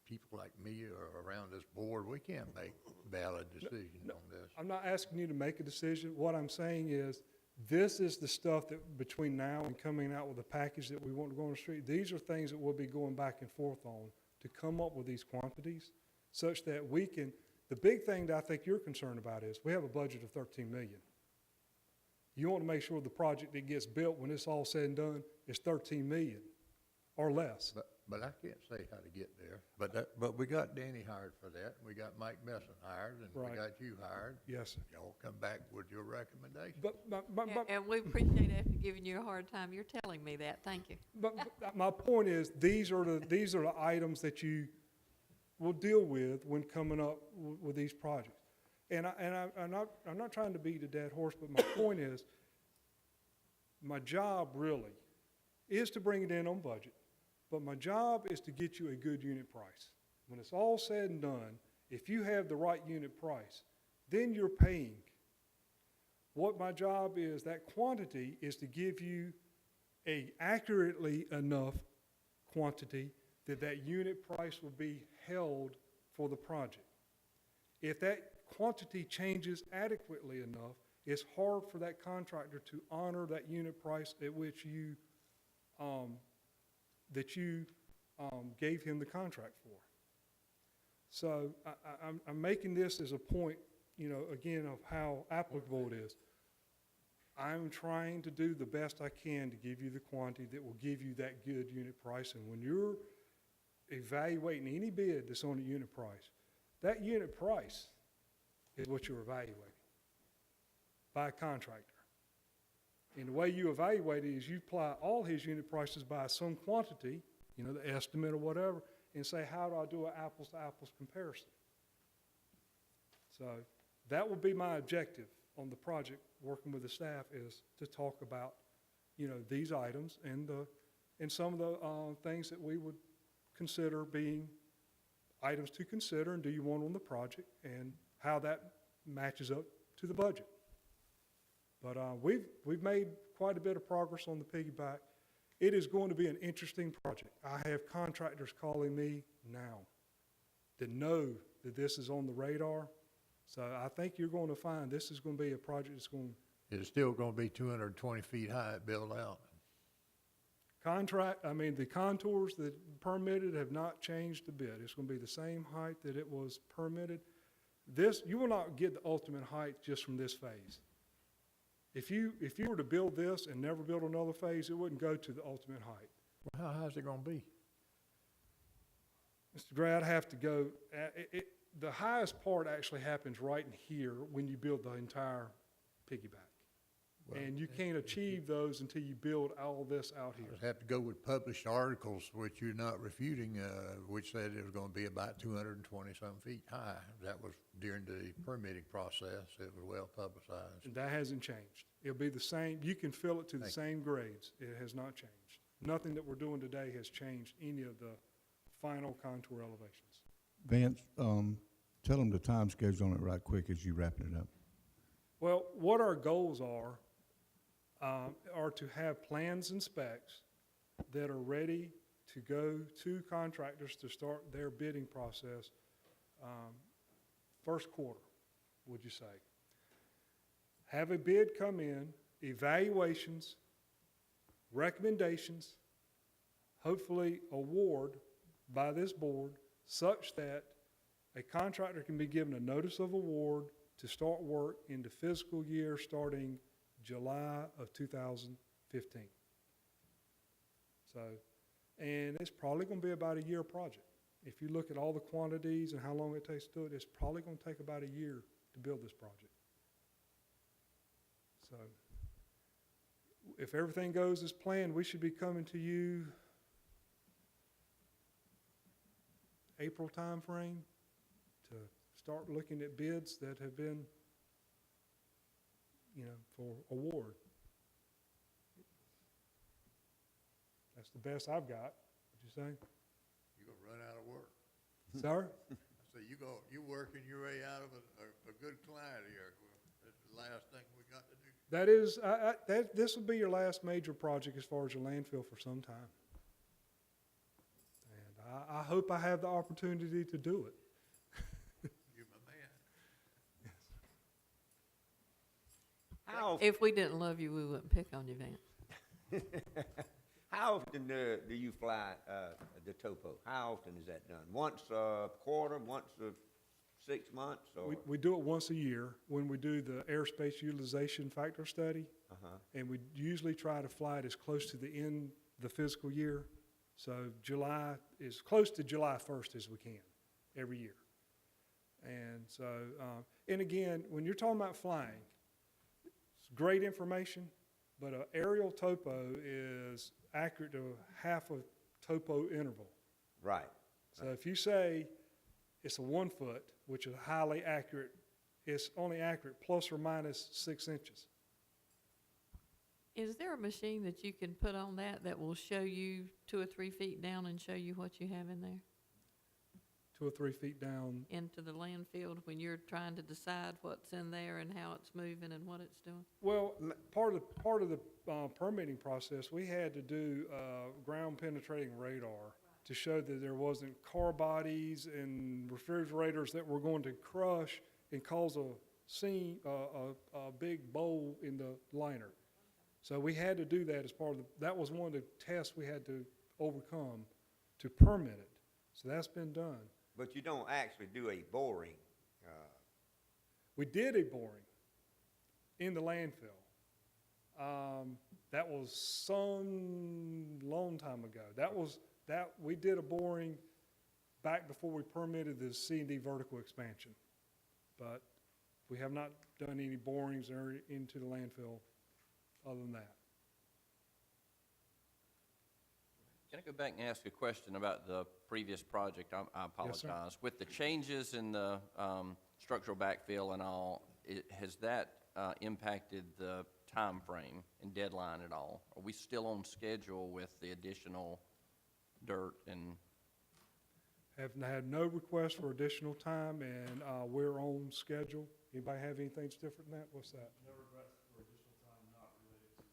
G: people like me or around this board, we can't make valid decisions on this.
C: I'm not asking you to make a decision. What I'm saying is, this is the stuff that between now and coming out with a package that we want to go on the street, these are things that we'll be going back and forth on to come up with these quantities such that we can, the big thing that I think you're concerned about is we have a budget of 13 million. You want to make sure the project that gets built when it's all said and done is 13 million or less.
G: But I can't say how to get there. But we got Danny hired for that. We got Mike Messon hired, and
C: Right.
G: we got you hired.
C: Yes, sir.
G: Y'all come back with your recommendation.
B: And we appreciate after giving you a hard time, you're telling me that, thank you.
C: But my point is, these are the items that you will deal with when coming up with these projects. And I'm not trying to beat a dead horse, but my point is, my job really is to bring it in on budget, but my job is to get you a good unit price. When it's all said and done, if you have the right unit price, then you're paying. What my job is, that quantity is to give you a accurately enough quantity that that unit price will be held for the project. If that quantity changes adequately enough, it's hard for that contractor to honor that unit price at which you gave him the contract for. So I'm making this as a point, again, of how applicable it is. I'm trying to do the best I can to give you the quantity that will give you that good unit price. And when you're evaluating any bid that's on a unit price, that unit price is what you're evaluating by a contractor. And the way you evaluate it is you apply all his unit prices by some quantity, the estimate or whatever, and say, how do I do an apples-to-apples comparison? So that would be my objective on the project, working with the staff, is to talk about, these items and some of the things that we would consider being items to consider and do you want on the project and how that matches up to the budget. But we've made quite a bit of progress on the piggyback. It is going to be an interesting project. I have contractors calling me now that know that this is on the radar. So I think you're going to find this is going to be a project that's going to...
G: It's still going to be 220 feet high built out.
C: The contours that permitted have not changed a bit. It's going to be the same height that it was permitted. You will not get the ultimate height just from this phase. If you were to build this and never build another phase, it wouldn't go to the ultimate height.
G: Well, how high is it going to be?
C: Mr. Gray, I'd have to go, the highest part actually happens right in here when you build the entire piggyback.
G: Well,
C: and you can't achieve those until you build all this out here.
G: I'd have to go with published articles, which you're not refuting, which said it was going to be about 220-some feet high. That was during the permitting process. It was well publicized.
C: And that hasn't changed. It'll be the same. You can fill it to the same grades. It has not changed. Nothing that we're doing today has changed any of the final contour elevations.
L: Vance, tell them the time schedules on it right quick as you wrapping it up.
C: Well, what our goals are to have plans and specs that are ready to go to contractors to start their bidding process first quarter, would you say? Have a bid come in, evaluations, recommendations, hopefully award by this board such that a contractor can be given a notice of award to start work in the fiscal year starting July of 2015. So, and it's probably going to be about a year project. If you look at all the quantities and how long it takes to do it, it's probably going to take about a year to build this project. So, if everything goes as planned, we should be coming to you April timeframe to start looking at bids that have been, for award. That's the best I've got. What'd you say?
G: You're gonna run out of work.
C: Sir?
G: I say, you working your way out of a good client here. That's the last thing we got to do.
C: That is, this will be your last major project as far as your landfill for some time. And I hope I have the opportunity to do it.
G: You're my man.
K: How,
B: If we didn't love you, we wouldn't pick on you, Vance.
K: how often do you fly the topo? How often is that done? Once a quarter, once a 6 months, or?
C: We do it once a year when we do the airspace utilization factor study. And we usually try to fly it as close to the end of the fiscal year. So July, as close to July 1st as we can every year. And so, and again, when you're talking about flying, it's great information, but an aerial topo is accurate to half a topo interval.
K: Right.
C: So if you say it's a 1 foot, which is highly accurate, it's only accurate plus or minus 6 inches.
B: Is there a machine that you can put on that will show you 2 or 3 feet down and show you what you have in there
C: 2 or 3 feet down.
B: into the landfill when you're trying to decide what's in there and how it's moving and what it's doing?
C: Well, part of the permitting process, we had to do ground penetrating radar to show that there wasn't car bodies and refrigerators that were going to crush and cause a big bowl in the liner. So we had to do that as part of that was one of the tests we had to overcome to permit it. So that's been done.
K: But you don't actually do a boring.
C: We did a boring in the landfill. That was some long time ago. We did a boring back before we permitted the C&D vertical expansion. But we have not done any borings or into the landfill other than that.
D: Can I go back and ask a question about the previous project? I
C: Yes, sir.
D: apologize. With the changes in the structural backfill and all, has that impacted the time frame and deadline at all? Are we still on schedule with the additional dirt and?
C: Have had no request for additional time, and we're on schedule. Anybody have anything that's different than that? What's that? No request for additional time not related to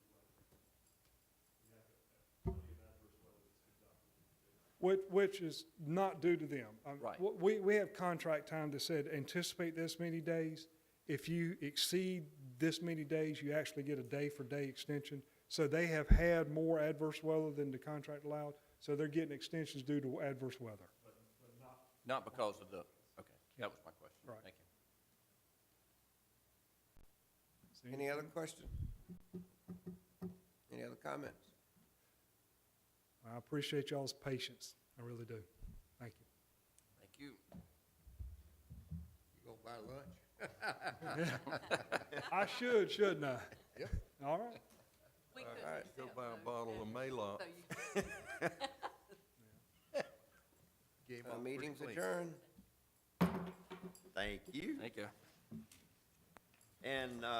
C: weather. Which is not due to them.
D: Right.
C: We have contract time that said anticipate this many days. If you exceed this many days, you actually get a day-for-day extension. So they have had more adverse weather than the contract allowed, so they're getting extensions due to adverse weather.
D: Not because of the, okay, that was my question.
C: Right.
D: Thank you.
A: Any other questions? Any other comments?
C: I appreciate y'all's patience. I really do. Thank you.
D: Thank you.
G: You gonna buy lunch?
C: I should, shouldn't I?
G: Yep.
C: All right.
B: We
A: All
B: could
A: right,
E: Go
B: accept
E: buy a
B: those,
E: bottle of Maalox.
B: so you-
G: Came
A: Our
G: up pretty
A: meeting's
G: clean.
A: adjourned.
K: Thank you.
D: Thank you.
K: And